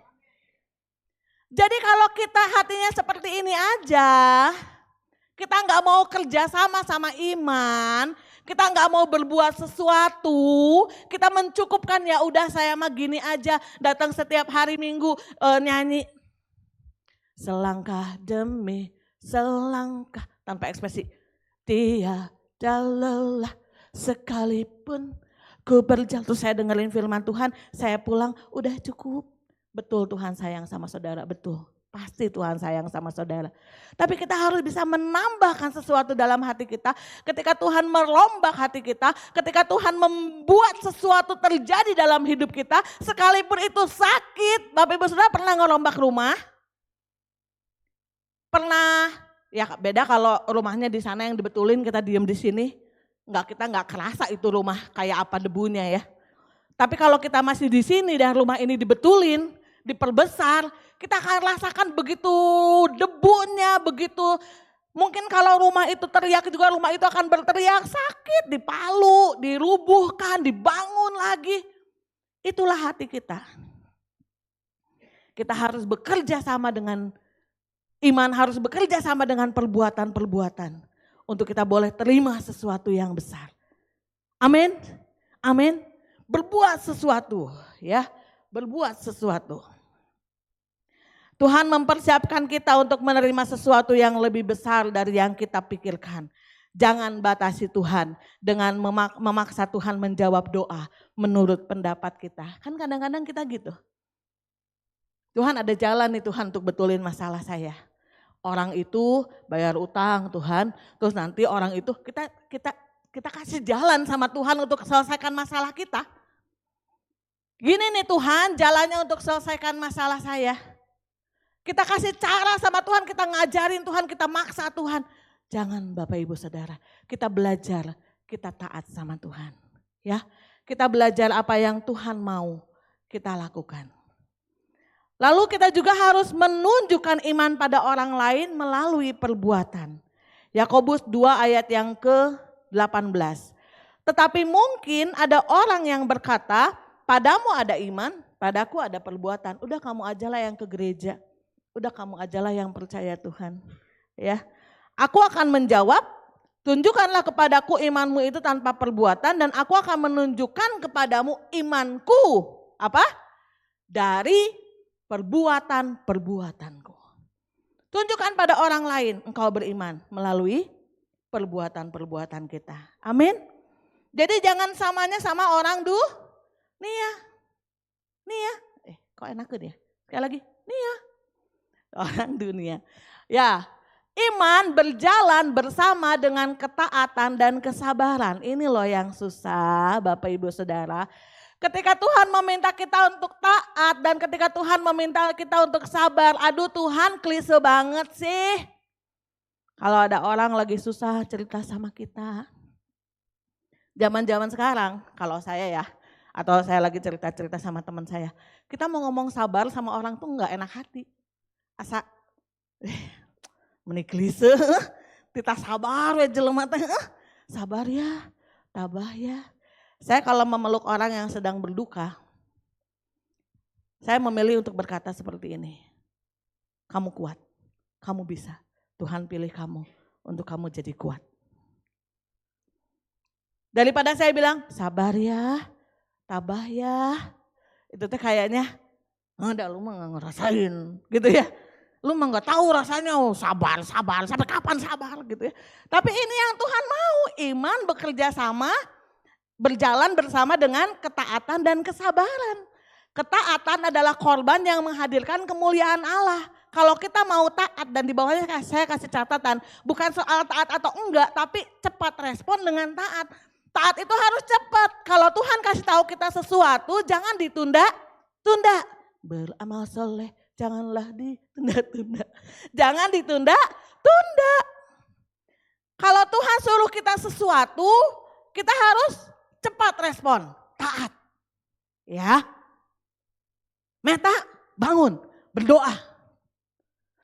Jadi kalau kita hatinya seperti ini aja, kita nggak mau kerja sama iman, kita nggak mau berbuat sesuatu, kita mencukupkan ya udah saya mah gini aja, datang setiap hari Minggu nyanyi selangkah demi selangkah tanpa ekspresi, tiada lelah sekalipun ku berjalan. Terus saya dengerin firman Tuhan, saya pulang udah cukup. Betul Tuhan sayang sama saudara, betul. Pasti Tuhan sayang sama saudara. Tapi kita harus bisa menambahkan sesuatu dalam hati kita. Ketika Tuhan merombak hati kita, ketika Tuhan membuat sesuatu terjadi dalam hidup kita, sekalipun itu sakit. Bapak Ibu Saudara pernah ngerombak rumah? Pernah, ya beda kalau rumahnya di sana yang dibetulin, kita diem di sini. Kita nggak kerasa itu rumah kayak apa debunya ya. Tapi kalau kita masih di sini dan rumah ini dibetulin, diperbesar, kita akan rasakan begitu debunya, begitu mungkin kalau rumah itu teriak juga rumah itu akan berteriak, sakit, dipalu, dirubuhkan, dibangun lagi. Itulah hati kita. Kita harus bekerja sama dengan iman, harus bekerja sama dengan perbuatan-perbuatan untuk kita boleh terima sesuatu yang besar. Amin. Amin. Berbuat sesuatu ya, berbuat sesuatu. Tuhan mempersiapkan kita untuk menerima sesuatu yang lebih besar dari yang kita pikirkan. Jangan batasi Tuhan dengan memaksa Tuhan menjawab doa menurut pendapat kita. Kan kadang-kadang kita gitu. Tuhan ada jalan nih Tuhan untuk betulin masalah saya. Orang itu bayar utang Tuhan, terus nanti orang itu kita kasih jalan sama Tuhan untuk selesaikan masalah kita. Gini nih Tuhan jalannya untuk selesaikan masalah saya. Kita kasih cara sama Tuhan, kita ngajarin Tuhan, kita maksa Tuhan. Jangan Bapak Ibu Saudara, kita belajar, kita taat sama Tuhan. Ya, kita belajar apa yang Tuhan mau kita lakukan. Lalu kita juga harus menunjukkan iman pada orang lain melalui perbuatan. Yakobus 2 ayat yang ke-18. Tetapi mungkin ada orang yang berkata, padamu ada iman, padaku ada perbuatan. Udah kamu ajalah yang ke gereja. Udah kamu ajalah yang percaya Tuhan. Ya, aku akan menjawab, tunjukkanlah kepadaku imanmu itu tanpa perbuatan dan aku akan menunjukkan kepadamu imanku. Apa? Dari perbuatan-perbuatanku. Tunjukkan pada orang lain engkau beriman melalui perbuatan-perbuatan kita. Amin. Jadi jangan samanya sama orang dunia. Kok enak ya? Sekali lagi, nia. Orang dunia. Ya, iman berjalan bersama dengan ketaatan dan kesabaran. Ini loh yang susah Bapak Ibu Saudara. Ketika Tuhan meminta kita untuk taat dan ketika Tuhan meminta kita untuk sabar. Aduh Tuhan klise banget sih. Kalau ada orang lagi susah cerita sama kita. Zaman-zaman sekarang kalau saya ya. Atau saya lagi cerita-cerita sama teman saya. Kita mau ngomong sabar sama orang tuh gak enak hati. Asa meniklise, kita sabar ya jelema teh, sabar ya, tabah ya. Saya kalau memeluk orang yang sedang berduka, saya memilih untuk berkata seperti ini. Kamu kuat, kamu bisa. Tuhan pilih kamu untuk kamu jadi kuat. Daripada saya bilang sabar ya, tabah ya. Itu teh kayaknya ada lu mah gak ngerasain gitu ya. Lu mah gak tahu rasanya sabar, sampai kapan sabar gitu ya. Tapi ini yang Tuhan mau, iman bekerja sama, berjalan bersama dengan ketaatan dan kesabaran. Ketaatan adalah korban yang menghadirkan kemuliaan Allah. Kalau kita mau taat dan di bawahnya saya kasih catatan, bukan soal taat atau enggak, tapi cepat respon dengan taat. Taat itu harus cepat. Kalau Tuhan kasih tahu kita sesuatu, jangan ditunda-tunda. Beramal soleh, janganlah ditunda-tunda. Jangan ditunda-tunda. Kalau Tuhan suruh kita sesuatu, kita harus cepat respon, taat. Ya. Meta, bangun, berdoa.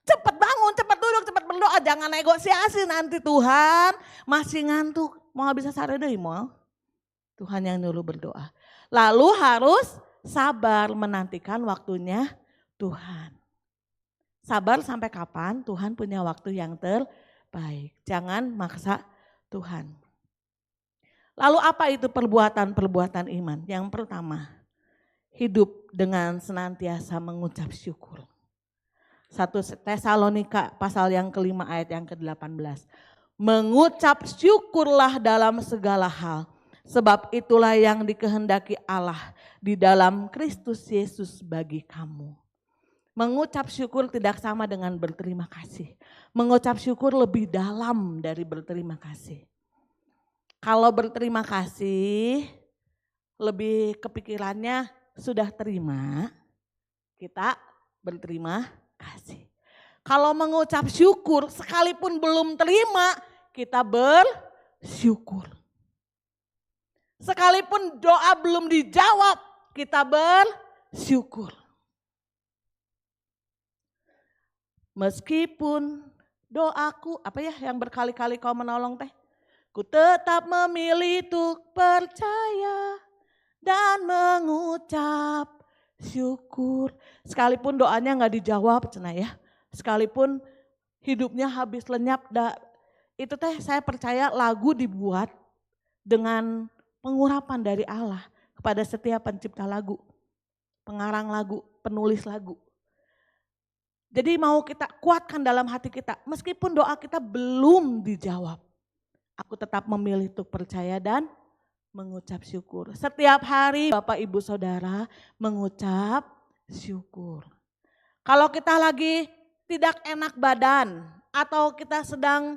Cepat bangun, cepat duduk, cepat berdoa. Jangan negosiasi nanti Tuhan masih ngantuk. Mau bisa sare deui moal. Tuhan yang nyuruh berdoa. Lalu harus sabar menantikan waktunya Tuhan. Sabar sampai kapan? Tuhan punya waktu yang terbaik. Jangan maksa Tuhan. Lalu apa itu perbuatan-perbuatan iman? Yang pertama, hidup dengan senantiasa mengucap syukur. 1 Tesalonika pasal yang kelima ayat yang ke-18. Mengucap syukurlah dalam segala hal. Sebab itulah yang dikehendaki Allah di dalam Kristus Yesus bagi kamu. Mengucap syukur tidak sama dengan berterima kasih. Mengucap syukur lebih dalam dari berterima kasih. Kalau berterima kasih, lebih kepikirannya sudah terima, kita berterima kasih. Kalau mengucap syukur, sekalipun belum terima, kita bersyukur. Sekalipun doa belum dijawab, kita bersyukur. Meskipun doaku, apa ya yang berkali-kali kau menolong teh? Ku tetap memilih untuk percaya dan mengucap syukur. Sekalipun doanya gak dijawab cenah ya. Sekalipun hidupnya habis lenyap. Itu teh saya percaya lagu dibuat dengan pengurapan dari Allah kepada setiap pencipta lagu, pengarang lagu, penulis lagu. Jadi mau kita kuatkan dalam hati kita, meskipun doa kita belum dijawab, aku tetap memilih untuk percaya dan mengucap syukur. Setiap hari Bapak Ibu Saudara mengucap syukur. Kalau kita lagi tidak enak badan atau kita sedang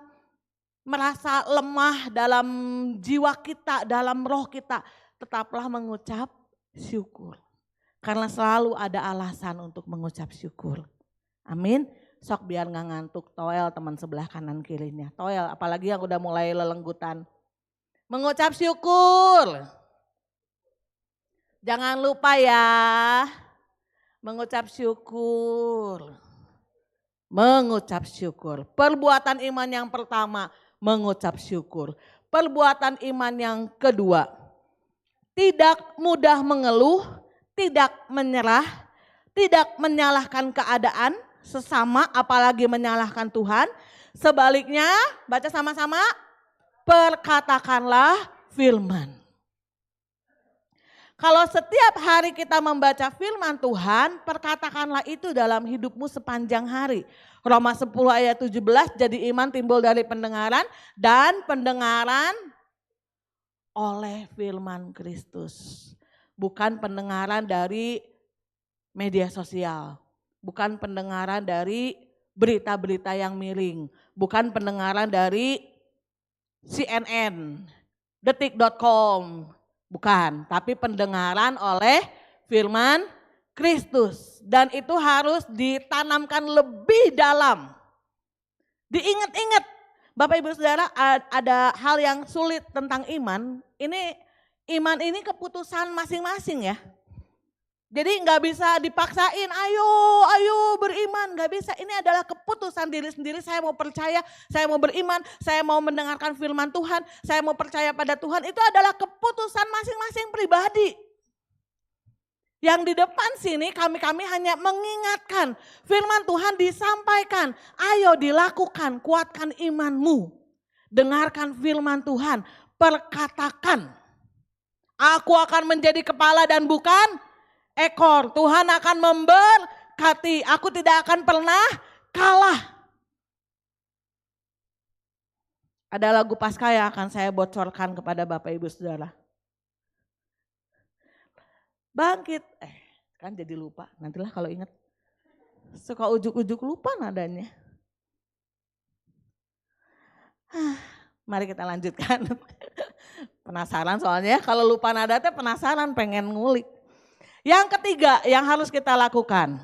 merasa lemah dalam jiwa kita, dalam roh kita, tetaplah mengucap syukur. Karena selalu ada alasan untuk mengucap syukur. Amin. Sok biar gak ngantuk, toel teman sebelah kanan kirinya. Toel apalagi yang udah mulai lelenggutan. Mengucap syukur. Jangan lupa ya. Mengucap syukur. Mengucap syukur. Perbuatan iman yang pertama, mengucap syukur. Perbuatan iman yang kedua, tidak mudah mengeluh, tidak menyerah, tidak menyalahkan keadaan sesama, apalagi menyalahkan Tuhan. Sebaliknya, baca sama-sama, perkatakanlah firman. Kalau setiap hari kita membaca firman Tuhan, perkatakanlah itu dalam hidupmu sepanjang hari. Roma 10 ayat 17, jadi iman timbul dari pendengaran dan pendengaran oleh firman Kristus. Bukan pendengaran dari media sosial. Bukan pendengaran dari berita-berita yang miring. Bukan pendengaran dari CNN, detik.com. Bukan, tapi pendengaran oleh firman Kristus. Dan itu harus ditanamkan lebih dalam. Diingat-ingat, Bapak Ibu Saudara, ada hal yang sulit tentang iman. Iman ini keputusan masing-masing ya. Jadi nggak bisa dipaksain, ayo beriman, nggak bisa. Ini adalah keputusan diri sendiri. Saya mau percaya, saya mau beriman, saya mau mendengarkan firman Tuhan, saya mau percaya pada Tuhan. Itu adalah keputusan masing-masing pribadi. Yang di depan sini kami hanya mengingatkan, firman Tuhan disampaikan, ayo dilakukan, kuatkan imanmu. Dengarkan firman Tuhan, perkatakan, aku akan menjadi kepala dan bukan ekor. Tuhan akan memberkati. Aku tidak akan pernah kalah. Ada lagu Paskah yang akan saya bocorkan kepada Bapak Ibu Saudara. Bangkit. Kan jadi lupa. Nantilah kalau ingat. Suka ujuk-ujuk lupa nadanya. Mari kita lanjutkan. Penasaran soalnya kalau lupa nada teh penasaran pengen ngulik. Yang ketiga yang harus kita lakukan,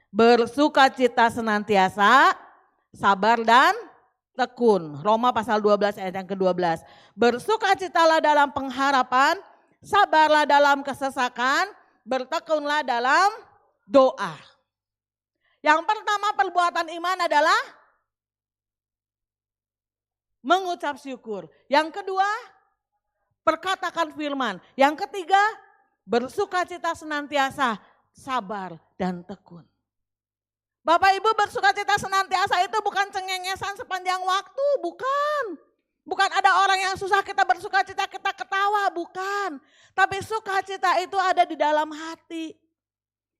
bersukacita senantiasa, sabar dan tekun. Roma pasal 12 ayat yang ke-12. Bersukacitalah dalam pengharapan, sabarlah dalam kesesakan, bertekunlah dalam doa. Yang pertama perbuatan iman adalah mengucap syukur. Yang kedua, perkatakan firman. Yang ketiga, bersukacita senantiasa, sabar dan tekun. Bapak Ibu, bersukacita senantiasa itu bukan cengengesan sepanjang waktu, bukan. Bukan ada orang yang susah kita bersukacita, kita ketawa, bukan. Tapi sukacita itu ada di dalam hati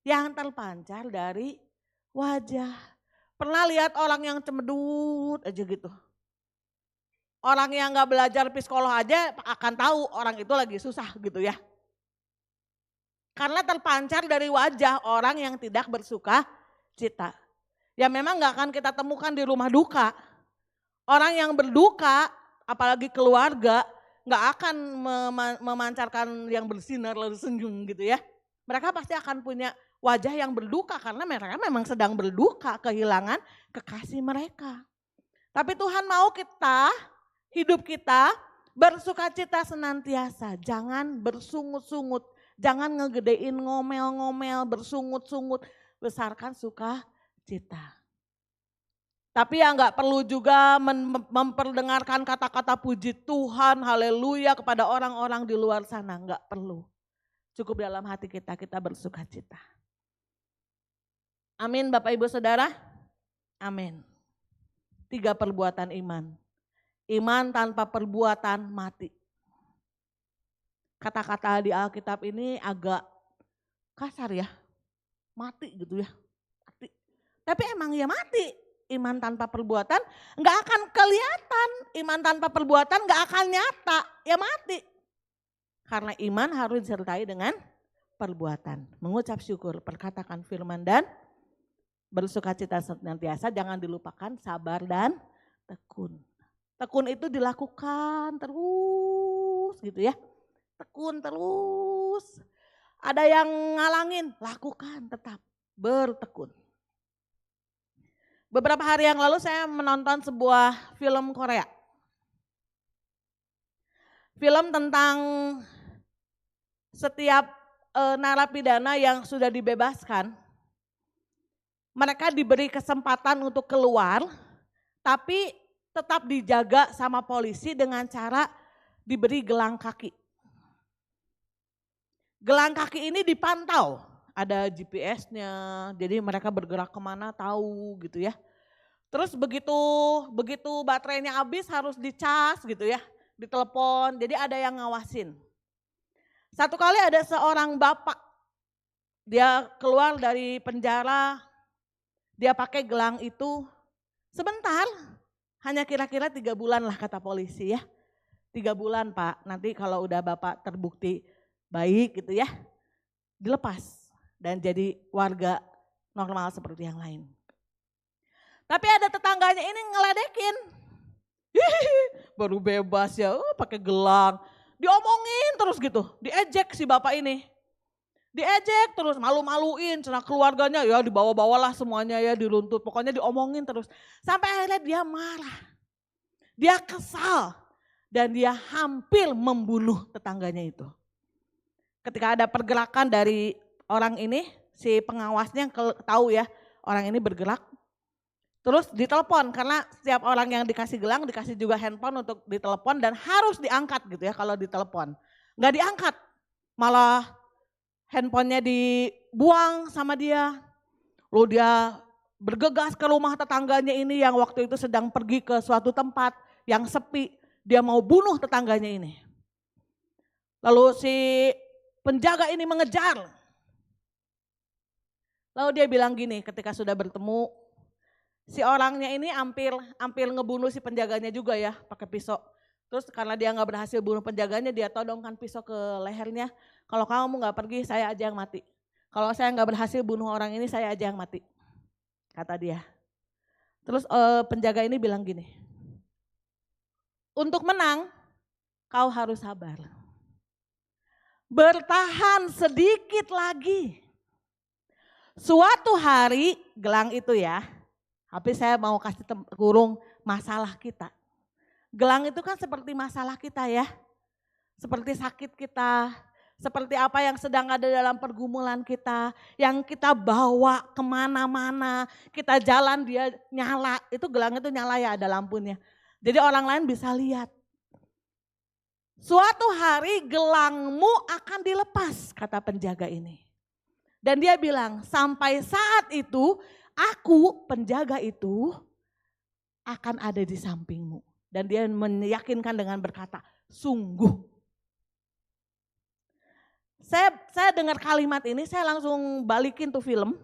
yang terpancar dari wajah. Pernah lihat orang yang cemedut aja gitu? Orang yang gak belajar psikolog aja akan tahu orang itu lagi susah gitu ya. Karena terpancar dari wajah orang yang tidak bersuka cita. Ya memang gak akan kita temukan di rumah duka. Orang yang berduka, apalagi keluarga, gak akan memancarkan yang bersinar lalu senyum gitu ya. Mereka pasti akan punya wajah yang berduka karena mereka memang sedang berduka kehilangan kekasih mereka. Tapi Tuhan mau kita, hidup kita bersukacita senantiasa. Jangan bersungut-sungut, jangan ngegedein ngomel-ngomel, bersungut-sungut. Besarkan sukacita. Tapi ya nggak perlu juga memperdengarkan kata-kata puji Tuhan, haleluya kepada orang-orang di luar sana. Nggak perlu. Cukup dalam hati kita, kita bersukacita. Amin Bapak Ibu Saudara. Amin. 3 perbuatan iman. Iman tanpa perbuatan mati. Kata-kata di Alkitab ini agak kasar ya. Mati gitu ya. Mati. Tapi emang ya mati. Iman tanpa perbuatan nggak akan kelihatan. Iman tanpa perbuatan nggak akan nyata. Ya mati. Karena iman harus disertai dengan perbuatan. Mengucap syukur, perkatakan firman dan bersukacita senantiasa. Jangan dilupakan sabar dan tekun. Tekun itu dilakukan terus gitu ya. Tekun terus. Ada yang ngalangin, lakukan tetap bertekun. Beberapa hari yang lalu saya menonton sebuah film Korea. Film tentang setiap narapidana yang sudah dibebaskan. Mereka diberi kesempatan untuk keluar, tapi tetap dijaga sama polisi dengan cara diberi gelang kaki. Gelang kaki ini dipantau, ada GPS-nya, jadi mereka bergerak kemana tahu gitu ya. Terus begitu baterainya habis harus dicas gitu ya, ditelepon, jadi ada yang ngawasin. Satu kali ada seorang bapak, dia keluar dari penjara, dia pakai gelang itu sebentar, hanya kira-kira 3 bulan lah kata polisi ya. 3 bulan Pak, nanti kalau udah Bapak terbukti baik gitu ya, dilepas dan jadi warga normal seperti yang lain. Tapi ada tetangganya ini ngeledekin, baru bebas ya, pakai gelang, diomongin terus gitu, diejek si bapak ini. Diejek terus, malu-maluin, karena keluarganya ya dibawa-bawalah semuanya ya, diruntut, pokoknya diomongin terus. Sampai akhirnya dia marah, dia kesal, dan dia hampir membunuh tetangganya itu. Ketika ada pergerakan dari orang ini, si pengawasnya tahu ya orang ini bergerak. Terus ditelepon karena setiap orang yang dikasih gelang dikasih juga handphone untuk ditelepon dan harus diangkat gitu ya kalau ditelepon. Nggak diangkat, malah handphonenya dibuang sama dia. Lalu dia bergegas ke rumah tetangganya ini yang waktu itu sedang pergi ke suatu tempat yang sepi. Dia mau bunuh tetangganya ini. Lalu si penjaga ini mengejar. Lalu dia bilang gini ketika sudah bertemu, si orangnya ini hampir ngebunuh si penjaganya juga ya pakai pisau. Terus karena dia nggak berhasil bunuh penjaganya, dia todongkan pisau ke lehernya. Kalau kamu nggak pergi, saya aja yang mati. Kalau saya nggak berhasil bunuh orang ini, saya aja yang mati, kata dia. Terus penjaga ini bilang gini, untuk menang, kau harus sabar. Bertahan sedikit lagi. Suatu hari, gelang itu ya, tapi saya mau kasih kurung masalah kita. Gelang itu kan seperti masalah kita ya, seperti sakit kita, seperti apa yang sedang ada dalam pergumulan kita, yang kita bawa kemana-mana, kita jalan dia nyala, itu gelang itu nyala ya, ada lampunya. Jadi orang lain bisa lihat. Suatu hari gelangmu akan dilepas, kata penjaga ini. Dan dia bilang, sampai saat itu aku penjaga itu akan ada di sampingmu. Dan dia meyakinkan dengan berkata, sungguh. Saya dengar kalimat ini, saya langsung balikin tuh film.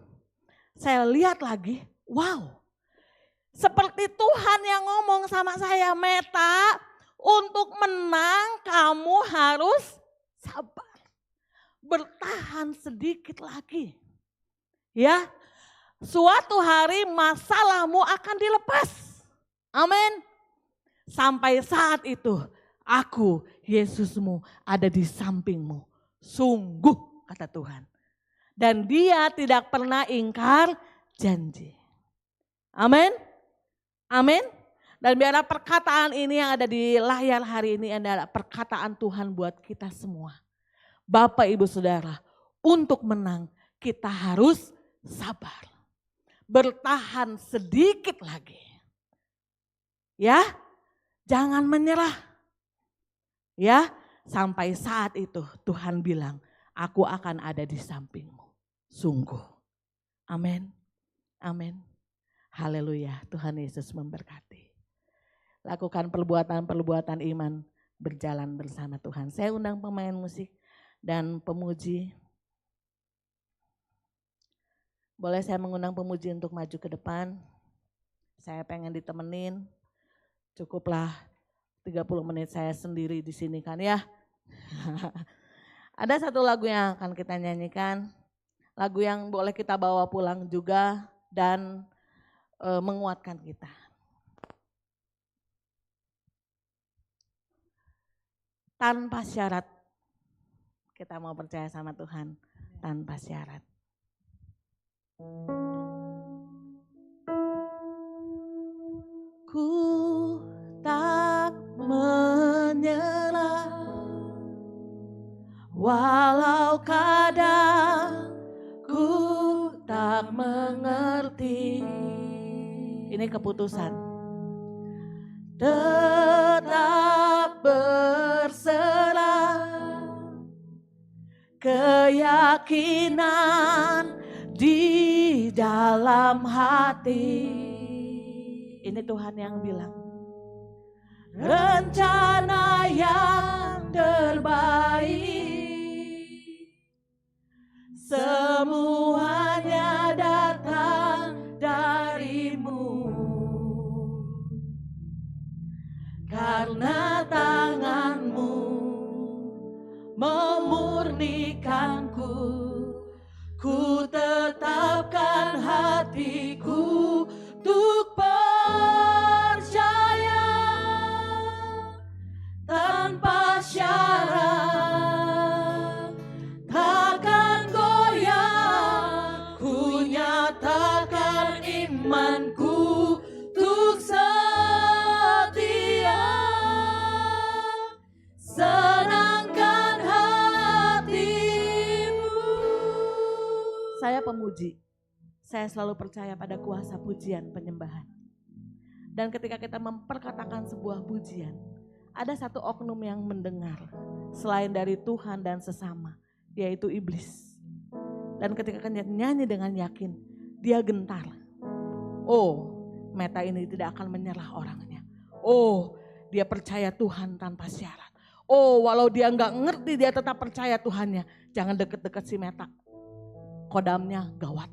Saya lihat lagi, wow. Seperti Tuhan yang ngomong sama saya, Meta, untuk menang kamu harus sabar. Bertahan sedikit lagi. Ya, suatu hari masalahmu akan dilepas. Amin. Sampai saat itu aku, Yesusmu, ada di sampingmu. Sungguh, kata Tuhan. Dan Dia tidak pernah ingkar janji. Amin. Amin. Dan biarlah perkataan ini yang ada di layar hari ini adalah perkataan Tuhan buat kita semua. Bapak, Ibu, Saudara, untuk menang kita harus sabar. Bertahan sedikit lagi. Ya, jangan menyerah. Ya, sampai saat itu Tuhan bilang, aku akan ada di sampingmu. Sungguh. Amin. Amin. Haleluya. Tuhan Yesus memberkati. Lakukan perbuatan-perbuatan iman berjalan bersama Tuhan. Saya undang pemain musik dan pemuji. Boleh saya mengundang pemuji untuk maju ke depan. Saya pengen ditemenin. Cukuplah 30 menit saya sendiri di sini kan ya. Ada satu lagu yang akan kita nyanyikan. Lagu yang boleh kita bawa pulang juga dan menguatkan kita. Tanpa syarat. Kita mau percaya sama Tuhan tanpa syarat. Ku tak menyerah, walau kadang ku tak mengerti. Ini keputusan. Tetap berserah, keyakinan di dalam hati. Ini Tuhan yang bilang, rencana yang terbaik semuanya datang darimu, karena tanganmu memurnikanku. Ku tetapkan hatiku untuk percaya tanpa syarat, takkan goyah. Ku nyatakan imanku untuk setia, senangkan hatimu. Saya pemuji, saya selalu percaya pada kuasa pujian penyembahan. Dan ketika kita memperkatakan sebuah pujian, ada satu oknum yang mendengar selain dari Tuhan dan sesama, yaitu iblis. Dan ketika kita nyanyi dengan yakin, dia gentar. Oh, Meta ini tidak akan menyerah orangnya. Oh, dia percaya Tuhan tanpa syarat. Oh, walau dia nggak ngerti, dia tetap percaya Tuhannya. Jangan deket-deket si Meta. Kodamnya gawat.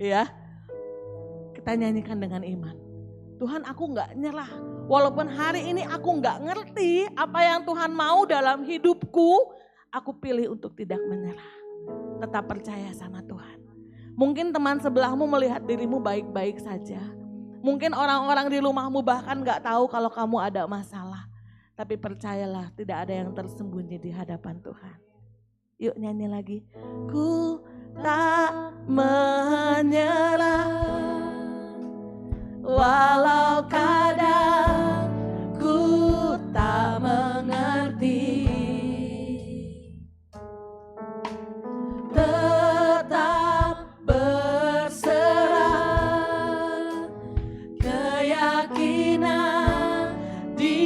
Ya, kita nyanyikan dengan iman. Tuhan, aku nggak nyerah. Walaupun hari ini aku nggak ngerti apa yang Tuhan mau dalam hidupku, aku pilih untuk tidak menyerah. Tetap percaya sama Tuhan. Mungkin teman sebelahmu melihat dirimu baik-baik saja. Mungkin orang-orang di rumahmu bahkan nggak tahu kalau kamu ada masalah. Tapi percayalah, tidak ada yang tersembunyi di hadapan Tuhan. Yuk nyanyi lagi. Ku tak menyerah, walau kadang ku tak mengerti. Tetap berserah, keyakinan di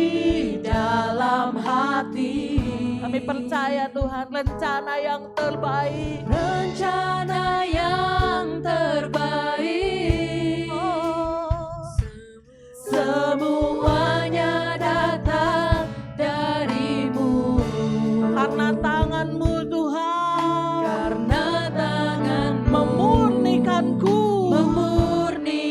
dalam hati. Kami percaya Tuhan, rencana yang terbaik. Rencana yang terbaik. Semuanya datang darimu. Karena tangan-Mu Tuhan. Karena tangan-Mu memurnikanku.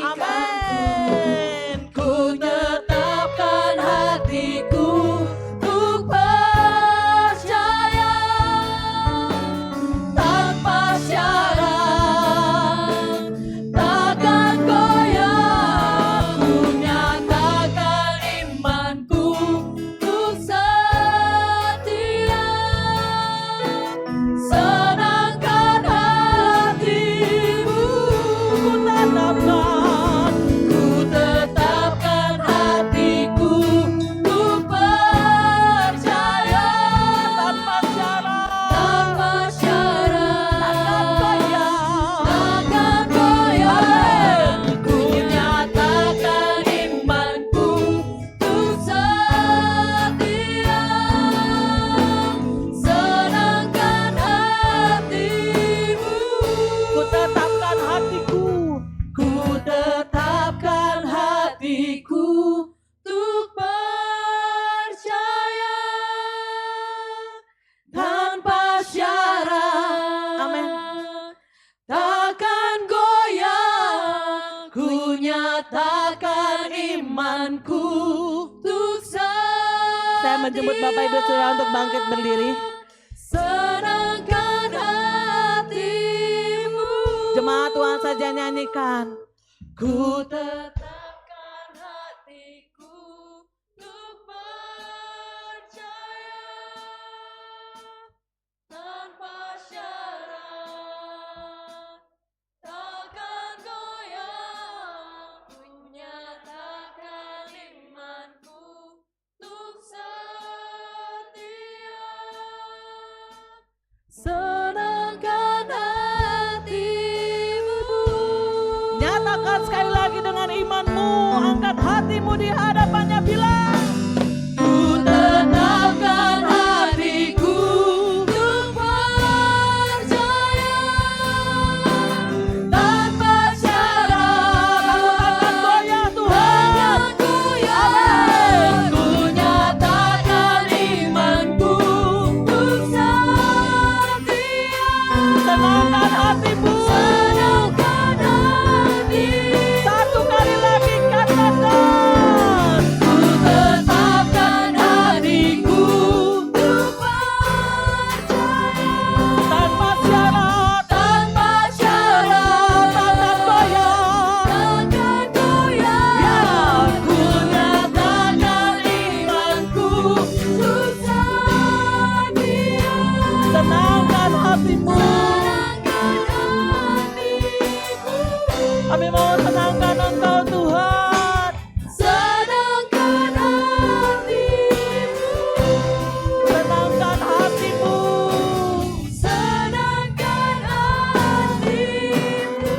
Amin. Ku tetapkan hatiku untuk percaya tanpa syarat, menjemput Bapak Ibu Saudara untuk bangkit berdiri. Senangkan hatimu. Jemaat Tuhan saja nyanyikan. Ku Tetapkan hatiku untuk percaya tanpa syarat, takkan goyah. Ku nyatakan imanku untuk setia. Senangkan hatimu. Nyatakan sekali lagi dengan imanmu, angkat hatimu di hadapannya, bilang. Ku tetapkan hatiku untuk percaya tanpa syarat. Aku takkan goyah Takkan Tuhan. goyah. Ku nyatakan imanku untuk setia. Tenangkan hatimu. Senangkan hati. Satu kali lagi katakan. Ku tetapkan hatiku untuk percaya Tanpa syarat, tanpa syarat, takkan goyah. takkan goyah. Ku nyatakan imanku untuk setia. Tenangkan hatimu. Senangkan hatiku. Kami mau tenangkan Engkau Tuhan. Senangkan hatimu. Tenangkan hatimu. Senangkan hatimu.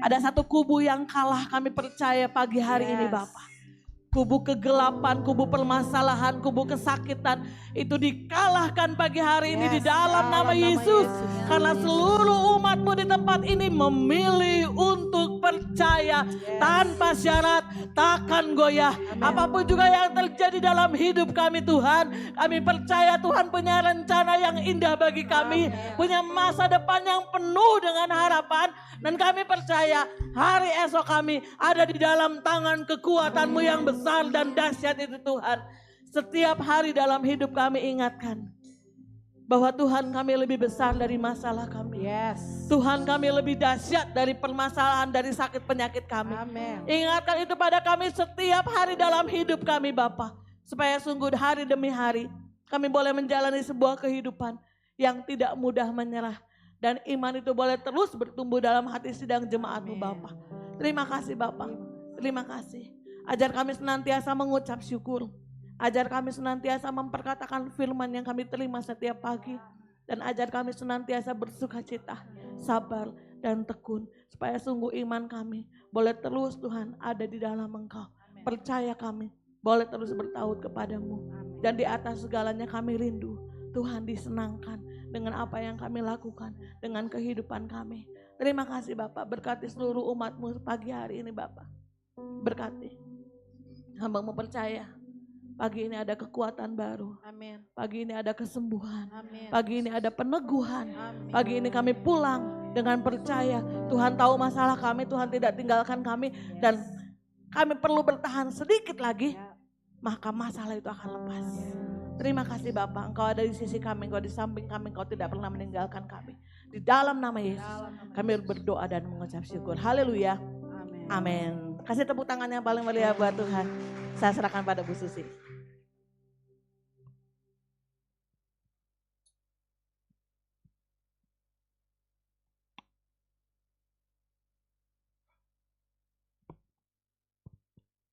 Ada satu kubu yang kalah, kami percaya pagi hari ini Bapak. Kubu kegelapan, kubu permasalahan, kubu kesakitan itu dikalahkan pagi hari ini di dalam nama Yesus. Karena seluruh umatmu di tempat ini memilih untuk percaya tanpa syarat, takkan goyah. Apapun juga yang terjadi dalam hidup kami Tuhan, kami percaya Tuhan punya rencana yang indah bagi kami, punya masa depan yang penuh dengan harapan. Dan kami percaya hari esok kami ada di dalam tangan kekuatan-Mu yang besar dan dahsyat itu Tuhan. Setiap hari dalam hidup kami ingatkan bahwa Tuhan kami lebih besar dari masalah kami. Tuhan kami lebih dahsyat dari permasalahan, dari sakit penyakit kami. Ingatkan itu pada kami setiap hari dalam hidup kami Bapa. Supaya sungguh hari demi hari kami boleh menjalani sebuah kehidupan yang tidak mudah menyerah. Dan iman itu boleh terus bertumbuh dalam hati sidang jemaat-Mu Bapa. Terima kasih Bapa. Terima kasih. Ajar kami senantiasa mengucap syukur. Ajar kami senantiasa memperkatakan firman yang kami terima setiap pagi. Dan ajar kami senantiasa bersuka cita, sabar dan tekun. Supaya sungguh iman kami boleh terus Tuhan ada di dalam Engkau. Percaya kami boleh terus bertaut kepadamu. Dan di atas segalanya kami rindu Tuhan disenangkan dengan apa yang kami lakukan, dengan kehidupan kami. Terima kasih Bapak, berkati seluruh umat-Mu pagi hari ini Bapak. Berkati. Hamba-Mu percaya pagi ini ada kekuatan baru. Pagi ini ada kesembuhan. Pagi ini ada peneguhan. Pagi ini kami pulang dengan percaya Tuhan tahu masalah kami, Tuhan tidak tinggalkan kami. Dan kami perlu bertahan sedikit lagi, maka masalah itu akan lepas. Terima kasih Bapak, Engkau ada di sisi kami, Engkau di samping kami, Engkau tidak pernah meninggalkan kami. Di dalam nama Yesus kami berdoa dan mengucap syukur. Haleluya. Amin. Kasih tepuk tangan yang paling meriah buat Tuhan. Saya serahkan pada Bu Susi.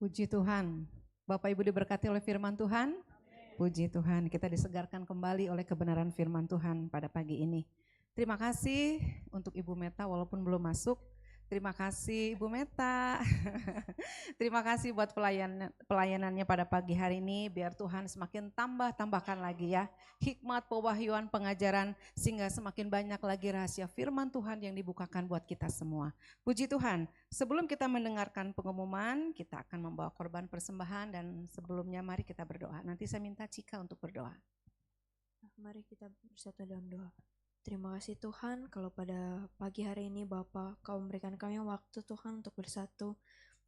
Puji Tuhan, Bapak Ibu diberkati oleh firman Tuhan. Puji Tuhan, kita disegarkan kembali oleh kebenaran firman Tuhan pada pagi ini. Terima kasih untuk Ibu Meta walaupun belum masuk. Terima kasih Ibu Meta. Terima kasih buat pelayanannya pada pagi hari ini. Biar Tuhan semakin tambahkan lagi ya. Hikmat, pewahyuan, pengajaran sehingga semakin banyak lagi rahasia firman Tuhan yang dibukakan buat kita semua. Puji Tuhan. Sebelum kita mendengarkan pengumuman, kita akan membawa korban persembahan dan sebelumnya mari kita berdoa. Nanti saya minta Cika untuk berdoa. Mari kita bersatu dalam doa. Terima kasih Tuhan kalau pada pagi hari ini Bapa Kau memberikan kami waktu Tuhan untuk bersatu.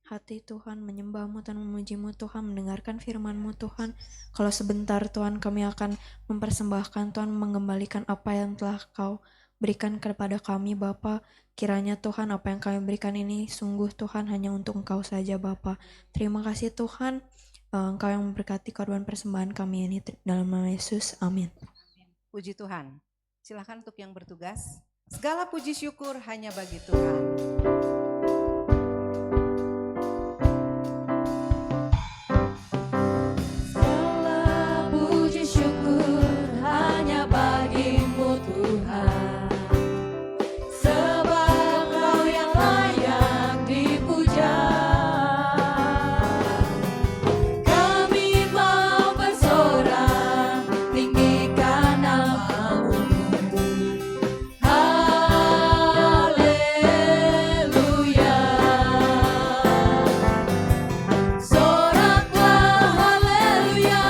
hati Tuhan menyembah-Mu dan memuji-Mu Tuhan, mendengarkan firman-Mu Tuhan. Kalau sebentar Tuhan kami akan mempersembahkan Tuhan, mengembalikan apa yang telah Kau berikan kepada kami Bapa. Kiranya Tuhan apa yang kami berikan ini sungguh Tuhan hanya untuk Engkau saja Bapa. Terima kasih Tuhan, Engkau yang memberkati korban persembahan kami ini dalam nama Yesus, amin. Puji Tuhan. Silakan untuk yang bertugas. Segala puji syukur hanya bagi Tuhan. Segala puji syukur hanya bagi-Mu Tuhan, sebab Engkau yang layak dipuja. Kami mau bersorak, tinggikan nama-Mu. Haleluya. Soraklah haleluya,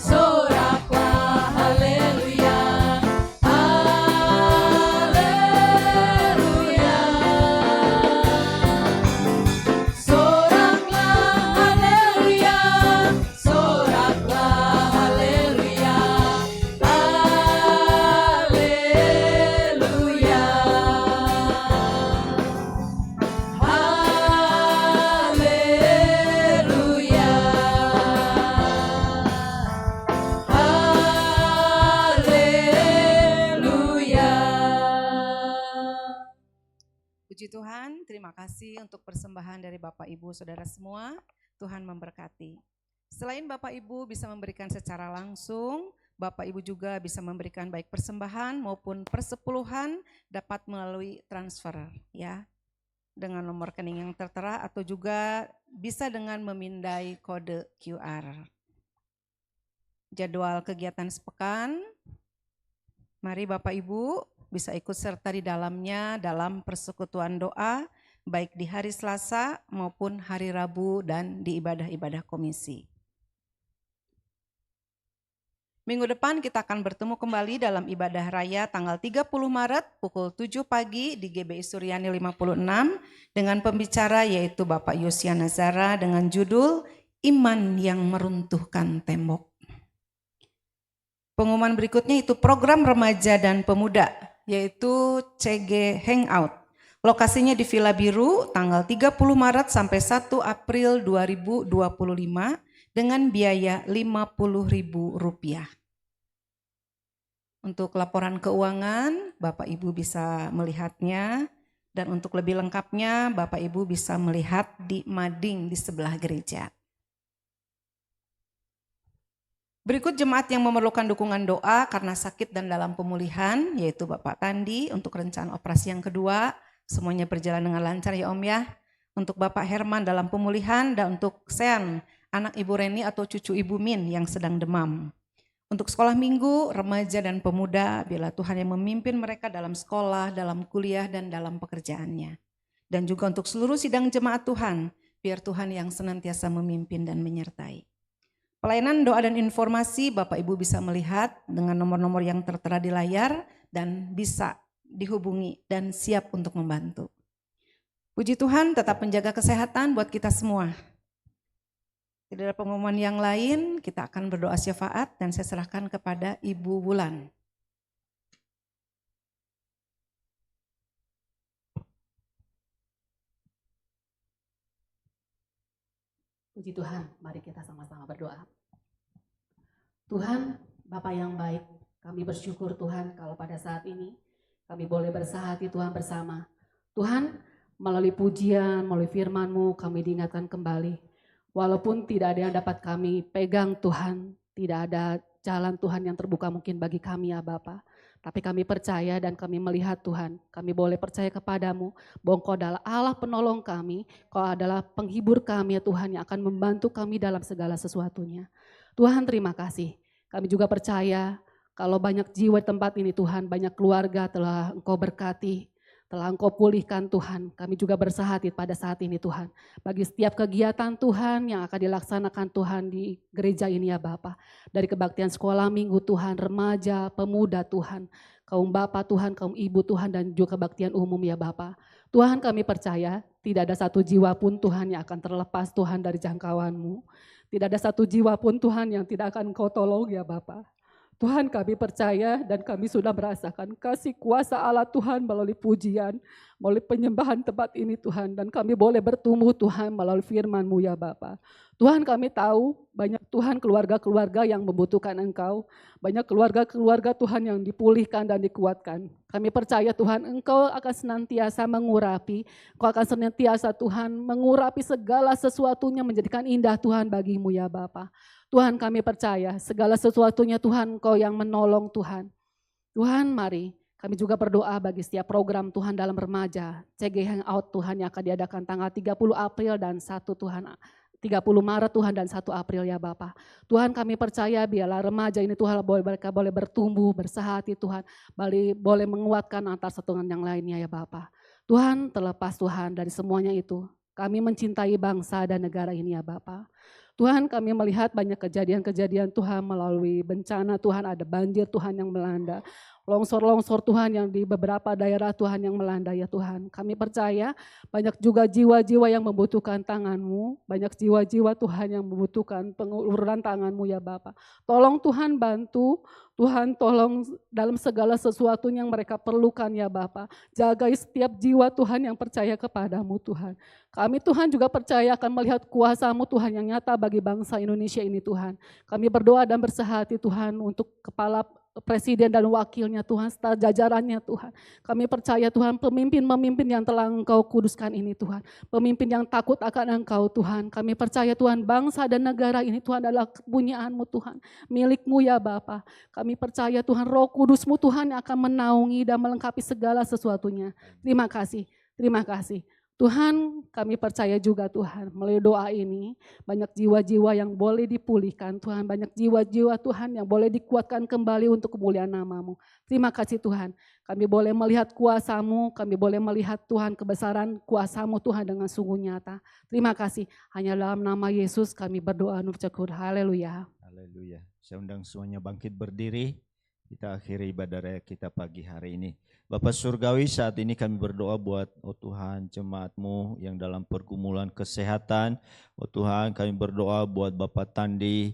soraklah haleluya, haleluya. Soraklah haleluya, soraklah haleluya, haleluya. Haleluya. Puji Tuhan, terima kasih untuk persembahan dari Bapak Ibu Saudara semua. Tuhan memberkati. Selain Bapak Ibu bisa memberikan secara langsung, Bapak Ibu juga bisa memberikan baik persembahan maupun persepuluhan dapat melalui transfer ya. Dengan nomor rekening yang tertera atau juga bisa dengan memindai kode QR. Jadwal kegiatan sepekan, mari Bapak Ibu bisa ikut serta di dalamnya dalam persekutuan doa, baik di hari Selasa maupun hari Rabu dan di ibadah-ibadah komisi. Minggu depan kita akan bertemu kembali dalam ibadah raya tanggal 30 Maret pukul 7 pagi di GBI Suryani 56 dengan pembicara yaitu Bapak Yosia Nazara dengan judul Iman yang Meruntuhkan Tembok. Pengumuman berikutnya itu program remaja dan pemuda yaitu CG Hangout. Lokasinya di Villa Biru tanggal 30 Maret sampai 1 April 2025 dengan biaya Rp50.000. Untuk laporan keuangan Bapak Ibu bisa melihatnya dan untuk lebih lengkapnya Bapak Ibu bisa melihat di mading di sebelah gereja. Berikut jemaat yang memerlukan dukungan doa karena sakit dan dalam pemulihan, yaitu Bapak Tandi untuk rencana operasi yang kedua, semuanya berjalan dengan lancar ya Om ya. Untuk Bapak Herman dalam pemulihan dan untuk Sean, anak Ibu Reni atau cucu Ibu Min yang sedang demam. Untuk sekolah minggu, remaja dan pemuda, bila Tuhan yang memimpin mereka dalam sekolah, dalam kuliah dan dalam pekerjaannya. Dan juga untuk seluruh sidang jemaat Tuhan, biar Tuhan yang senantiasa memimpin dan menyertai. Pelayanan doa dan informasi Bapak Ibu bisa melihat dengan nomor-nomor yang tertera di layar dan bisa dihubungi dan siap untuk membantu. Puji Tuhan, tetap menjaga kesehatan buat kita semua. Tidak ada pengumuman yang lain, kita akan berdoa syafaat dan saya serahkan kepada Ibu Wulan. Puji Tuhan, mari kita sama-sama berdoa. Tuhan, Bapa yang baik, kami bersyukur Tuhan kalau pada saat ini kami boleh bersahati Tuhan bersama. Tuhan, melalui pujian, melalui firman-Mu kami diingatkan kembali. Walaupun tidak ada yang dapat kami pegang Tuhan, tidak ada jalan Tuhan yang terbuka mungkin bagi kami ya Bapa. Tapi kami percaya dan kami melihat Tuhan, kami boleh percaya kepadamu bahwa Engkau adalah Allah penolong kami, Engkau adalah penghibur kami ya Tuhan yang akan membantu kami dalam segala sesuatunya. Tuhan terima kasih, kami juga percaya kalau banyak jiwa di tempat ini Tuhan, banyak keluarga telah Engkau berkati, telah Engkau pulihkan Tuhan. Kami juga bersahati pada saat ini Tuhan. Bagi setiap kegiatan Tuhan yang akan dilaksanakan Tuhan di gereja ini ya Bapa. Dari kebaktian sekolah minggu Tuhan, remaja, pemuda Tuhan. Kaum Bapa Tuhan, kaum Ibu Tuhan dan juga kebaktian umum ya Bapa. Tuhan kami percaya Tidak ada satu jiwa pun Tuhan yang akan terlepas Tuhan dari jangkauan-Mu. Tidak ada satu jiwa pun Tuhan yang tidak akan Engkau tolong ya Bapa. Tuhan, kami percaya dan kami sudah merasakan kasih kuasa Allah Tuhan melalui pujian, melalui penyembahan tempat ini Tuhan. Dan kami boleh bertumbuh Tuhan melalui firman-Mu ya Bapa. Tuhan, kami tahu banyak Tuhan keluarga-keluarga yang membutuhkan Engkau. Banyak keluarga-keluarga Tuhan yang dipulihkan dan dikuatkan. Kami percaya Tuhan Engkau akan senantiasa mengurapi. Engkau akan senantiasa Tuhan mengurapi segala sesuatunya menjadikan indah Tuhan bagimu ya Bapa. Tuhan, kami percaya segala sesuatunya Tuhan Engkau yang menolong Tuhan. Tuhan, mari kami juga berdoa bagi setiap program Tuhan dalam remaja. CG Hangout Tuhan yang akan diadakan tanggal 30 April dan 1 Tuhan 30 Maret Tuhan dan 1 April ya Bapa. Tuhan, kami percaya biarlah remaja ini Tuhan mereka boleh bertumbuh, bersahati Tuhan. Boleh menguatkan antar satu dengan yang lainnya ya Bapa. Tuhan, terlepas Tuhan dari semuanya itu, kami mencintai bangsa dan negara ini ya Bapa. Tuhan, kami melihat banyak kejadian-kejadian Tuhan melalui bencana Tuhan, ada banjir Tuhan yang melanda. Longsor-longsor Tuhan yang di beberapa daerah Tuhan yang melanda ya Tuhan. Kami percaya banyak juga jiwa-jiwa yang membutuhkan tangan-Mu. Banyak jiwa-jiwa Tuhan yang membutuhkan penguluran tangan-Mu ya Bapa. Tolong Tuhan bantu, Tuhan tolong dalam segala sesuatu yang mereka perlukan ya Bapa. Jagai setiap jiwa Tuhan yang percaya kepadamu Tuhan. Kami Tuhan juga percaya akan melihat kuasa-Mu Tuhan yang nyata bagi bangsa Indonesia ini Tuhan. Kami berdoa dan bersahati Tuhan untuk kepala Presiden dan wakilnya Tuhan, serta jajarannya Tuhan. Kami percaya Tuhan pemimpin-pemimpin yang telah Engkau kuduskan ini Tuhan. Pemimpin yang takut akan Engkau Tuhan. Kami percaya Tuhan bangsa dan negara ini Tuhan adalah kepunyaan-Mu Tuhan. Milik-Mu ya Bapa. Kami percaya Tuhan Roh Kudus-Mu Tuhan yang akan menaungi dan melengkapi segala sesuatunya. Terima kasih, terima kasih. Tuhan, kami percaya juga Tuhan, melalui doa ini banyak jiwa-jiwa yang boleh dipulihkan Tuhan, banyak jiwa-jiwa Tuhan yang boleh dikuatkan kembali untuk kemuliaan nama-Mu. Terima kasih Tuhan, kami boleh melihat kuasa-Mu, kami boleh melihat Tuhan kebesaran kuasa-Mu Tuhan dengan sungguh nyata. Terima kasih, hanya dalam nama Yesus kami berdoa dan bersyukur. Haleluya. Haleluya. Saya undang semuanya bangkit berdiri, kita akhiri ibadah raya kita pagi hari ini. Bapa Surgawi, saat ini kami berdoa buat Tuhan jemaat-Mu yang dalam pergumulan kesehatan. Tuhan, kami berdoa buat Bapak Tandi,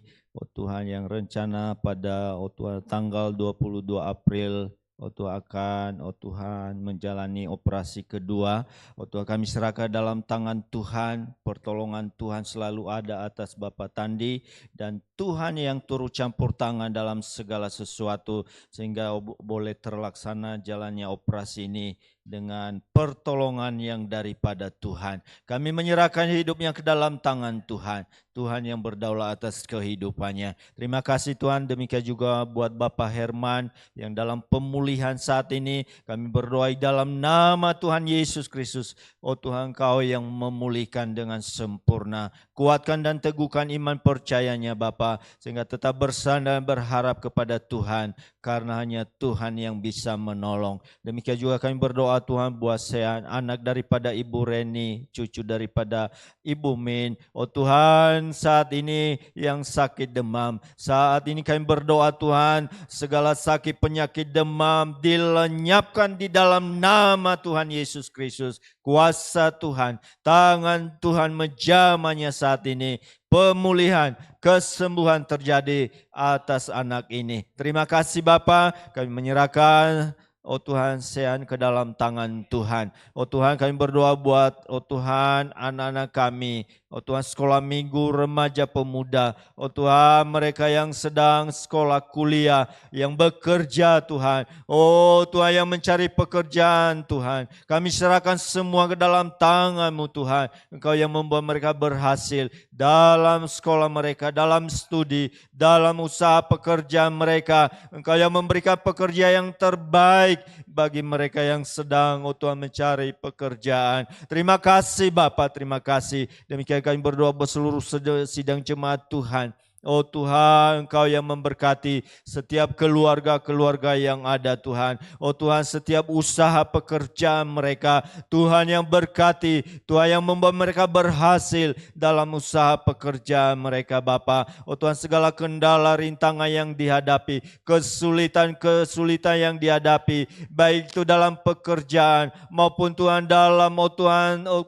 Tuhan yang rencana pada Tuhan tanggal 22 April Tuhan akan menjalani operasi kedua. Tuhan, kami serahkan dalam tangan Tuhan, pertolongan Tuhan selalu ada atas Bapak Tandi, dan Tuhan yang turut campur tangan dalam segala sesuatu sehingga boleh terlaksana jalannya operasi ini dengan pertolongan yang daripada Tuhan. Kami menyerahkan hidupnya ke dalam tangan Tuhan. Tuhan yang berdaulat atas kehidupannya. Terima kasih Tuhan, demikian juga buat Bapak Herman yang dalam pemulihan saat ini. Kami berdoa dalam nama Tuhan Yesus Kristus. Oh Tuhan, Kau yang memulihkan dengan sempurna. Kuatkan dan teguhkan iman percayanya Bapa, sehingga tetap bersandar berharap kepada Tuhan, karena hanya Tuhan yang bisa menolong. Demikian juga kami berdoa Tuhan buat saya, anak daripada Ibu Reni, cucu daripada Ibu Min. Oh Tuhan, saat ini yang sakit demam, saat ini kami berdoa Tuhan, segala sakit penyakit demam dilenyapkan di dalam nama Tuhan Yesus Kristus. Kuasa Tuhan, tangan Tuhan menjamahnya saat ini. Pemulihan, kesembuhan terjadi atas anak ini. Terima kasih Bapa, kami menyerahkan oh Tuhan Sean ke dalam tangan Tuhan. Oh Tuhan, kami berdoa buat oh Tuhan anak-anak kami. Oh Tuhan, sekolah minggu, remaja, pemuda. Oh Tuhan, mereka yang sedang sekolah kuliah, yang bekerja Tuhan. Oh Tuhan, yang mencari pekerjaan Tuhan. Kami serahkan semua ke dalam tangan-Mu Tuhan. Engkau yang membuat mereka berhasil dalam sekolah mereka, dalam studi, dalam usaha pekerjaan mereka. Engkau yang memberikan pekerja yang terbaik bagi mereka yang sedang oh Tuhan mencari pekerjaan. Terima kasih Bapa, terima kasih. Demikian kami berdoa buat seluruh sidang jemaat Tuhan Oh Tuhan, Engkau yang memberkati setiap keluarga-keluarga yang ada Tuhan. Oh Tuhan, setiap usaha pekerjaan mereka, Tuhan yang berkati, Tuhan yang membuat mereka berhasil dalam usaha pekerjaan mereka Bapa. Oh Tuhan, segala kendala rintangan yang dihadapi, kesulitan-kesulitan yang dihadapi, baik itu dalam pekerjaan maupun Tuhan dalam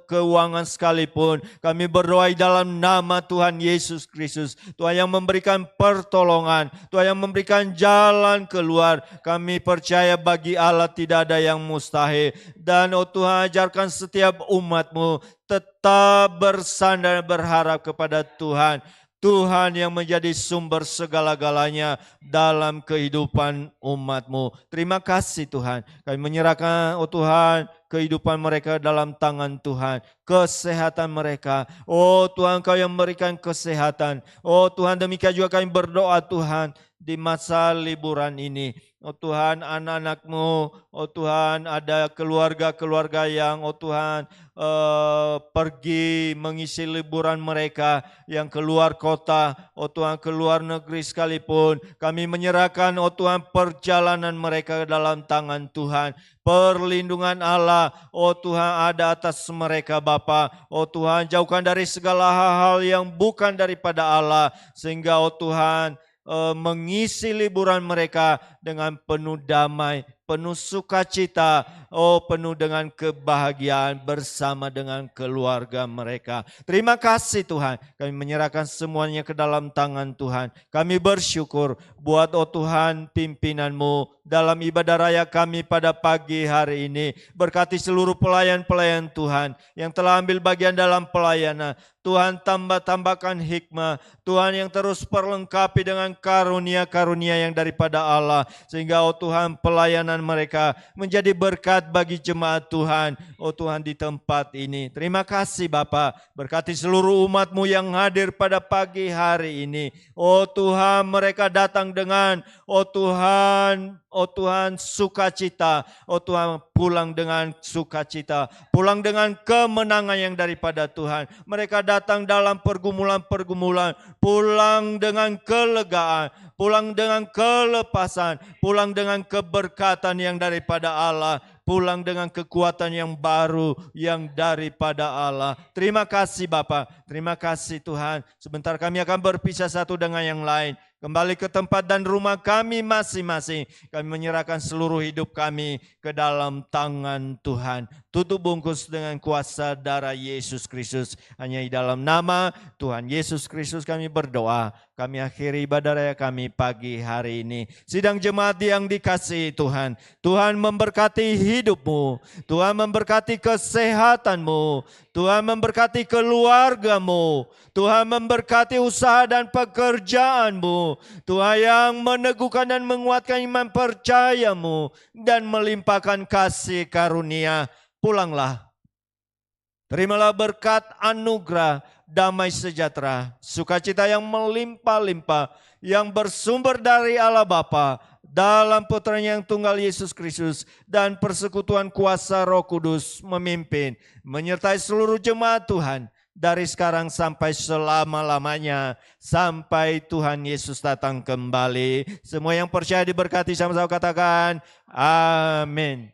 keuangan sekalipun. Kami berdoa dalam nama Tuhan Yesus Kristus, Tuhan yang memberikan pertolongan, Tuhan yang memberikan jalan keluar. Kami percaya bagi Allah tidak ada yang mustahil. Dan Tuhan, ajarkan setiap umat-Mu tetap bersandar berharap kepada Tuhan. Tuhan yang menjadi sumber segala-galanya dalam kehidupan umat-Mu. Terima kasih Tuhan. Kami menyerahkan Tuhan kehidupan mereka dalam tangan Tuhan. Kesehatan mereka. Oh Tuhan, Kau yang memberikan kesehatan. Oh Tuhan, demikian juga kami berdoa Tuhan di masa liburan ini. Oh Tuhan, anak-anak-Mu, oh Tuhan, ada keluarga-keluarga yang oh Tuhan pergi mengisi liburan mereka yang keluar kota, oh Tuhan, keluar negeri sekalipun. Kami menyerahkan oh Tuhan perjalanan mereka dalam tangan Tuhan. Perlindungan Allah, oh Tuhan, ada atas mereka Bapa. Oh Tuhan, jauhkan dari segala hal-hal yang bukan daripada Allah, sehingga oh Tuhan mengisi liburan mereka dengan penuh damai, penuh sukacita, oh penuh dengan kebahagiaan bersama dengan keluarga mereka. Terima kasih Tuhan, kami menyerahkan semuanya ke dalam tangan Tuhan. Kami bersyukur buat oh Tuhan pimpinan-Mu dalam ibadah raya kami pada pagi hari ini. Berkati seluruh pelayan-pelayan Tuhan yang telah ambil bagian dalam pelayanan. Tuhan, tambahkan hikmah. Tuhan yang terus perlengkapi dengan karunia-karunia yang daripada Allah. Sehingga oh Tuhan, pelayanan mereka menjadi berkat bagi jemaat Tuhan. Oh Tuhan, di tempat ini. Terima kasih Bapa. Berkati seluruh umat-Mu yang hadir pada pagi hari ini. Oh Tuhan, mereka datang dengan oh Tuhan, sukacita. Oh Tuhan, pulang dengan sukacita. Pulang dengan kemenangan yang daripada Tuhan. Mereka datang dalam pergumulan-pergumulan. Pulang dengan kelegaan. Pulang dengan kelepasan. Pulang dengan keberkatan yang daripada Allah. Pulang dengan kekuatan yang baru yang daripada Allah. Terima kasih Bapa. Terima kasih Tuhan. Sebentar kami akan berpisah satu dengan yang lain. Kembali ke tempat dan rumah kami masing-masing. Kami menyerahkan seluruh hidup kami ke dalam tangan Tuhan. Tutup bungkus dengan kuasa darah Yesus Kristus. Hanya di dalam nama Tuhan Yesus Kristus kami berdoa. Kami akhiri ibadah raya kami pagi hari ini. Sidang jemaat yang dikasihi Tuhan. Tuhan memberkati hidupmu. Tuhan memberkati kesehatanmu. Tuhan memberkati keluargamu. Tuhan memberkati usaha dan pekerjaanmu. Tuhan yang meneguhkan dan menguatkan iman percayamu. Dan melimpahkan kasih karunia. Pulanglah. Terimalah berkat anugerah, damai sejahtera, sukacita yang melimpah-limpah, yang bersumber dari Allah Bapa, dalam putranya yang tunggal Yesus Kristus, dan persekutuan kuasa Roh Kudus memimpin, menyertai seluruh jemaat Tuhan, dari sekarang sampai selama-lamanya, sampai Tuhan Yesus datang kembali. Semua yang percaya diberkati, sama-sama katakan, amin.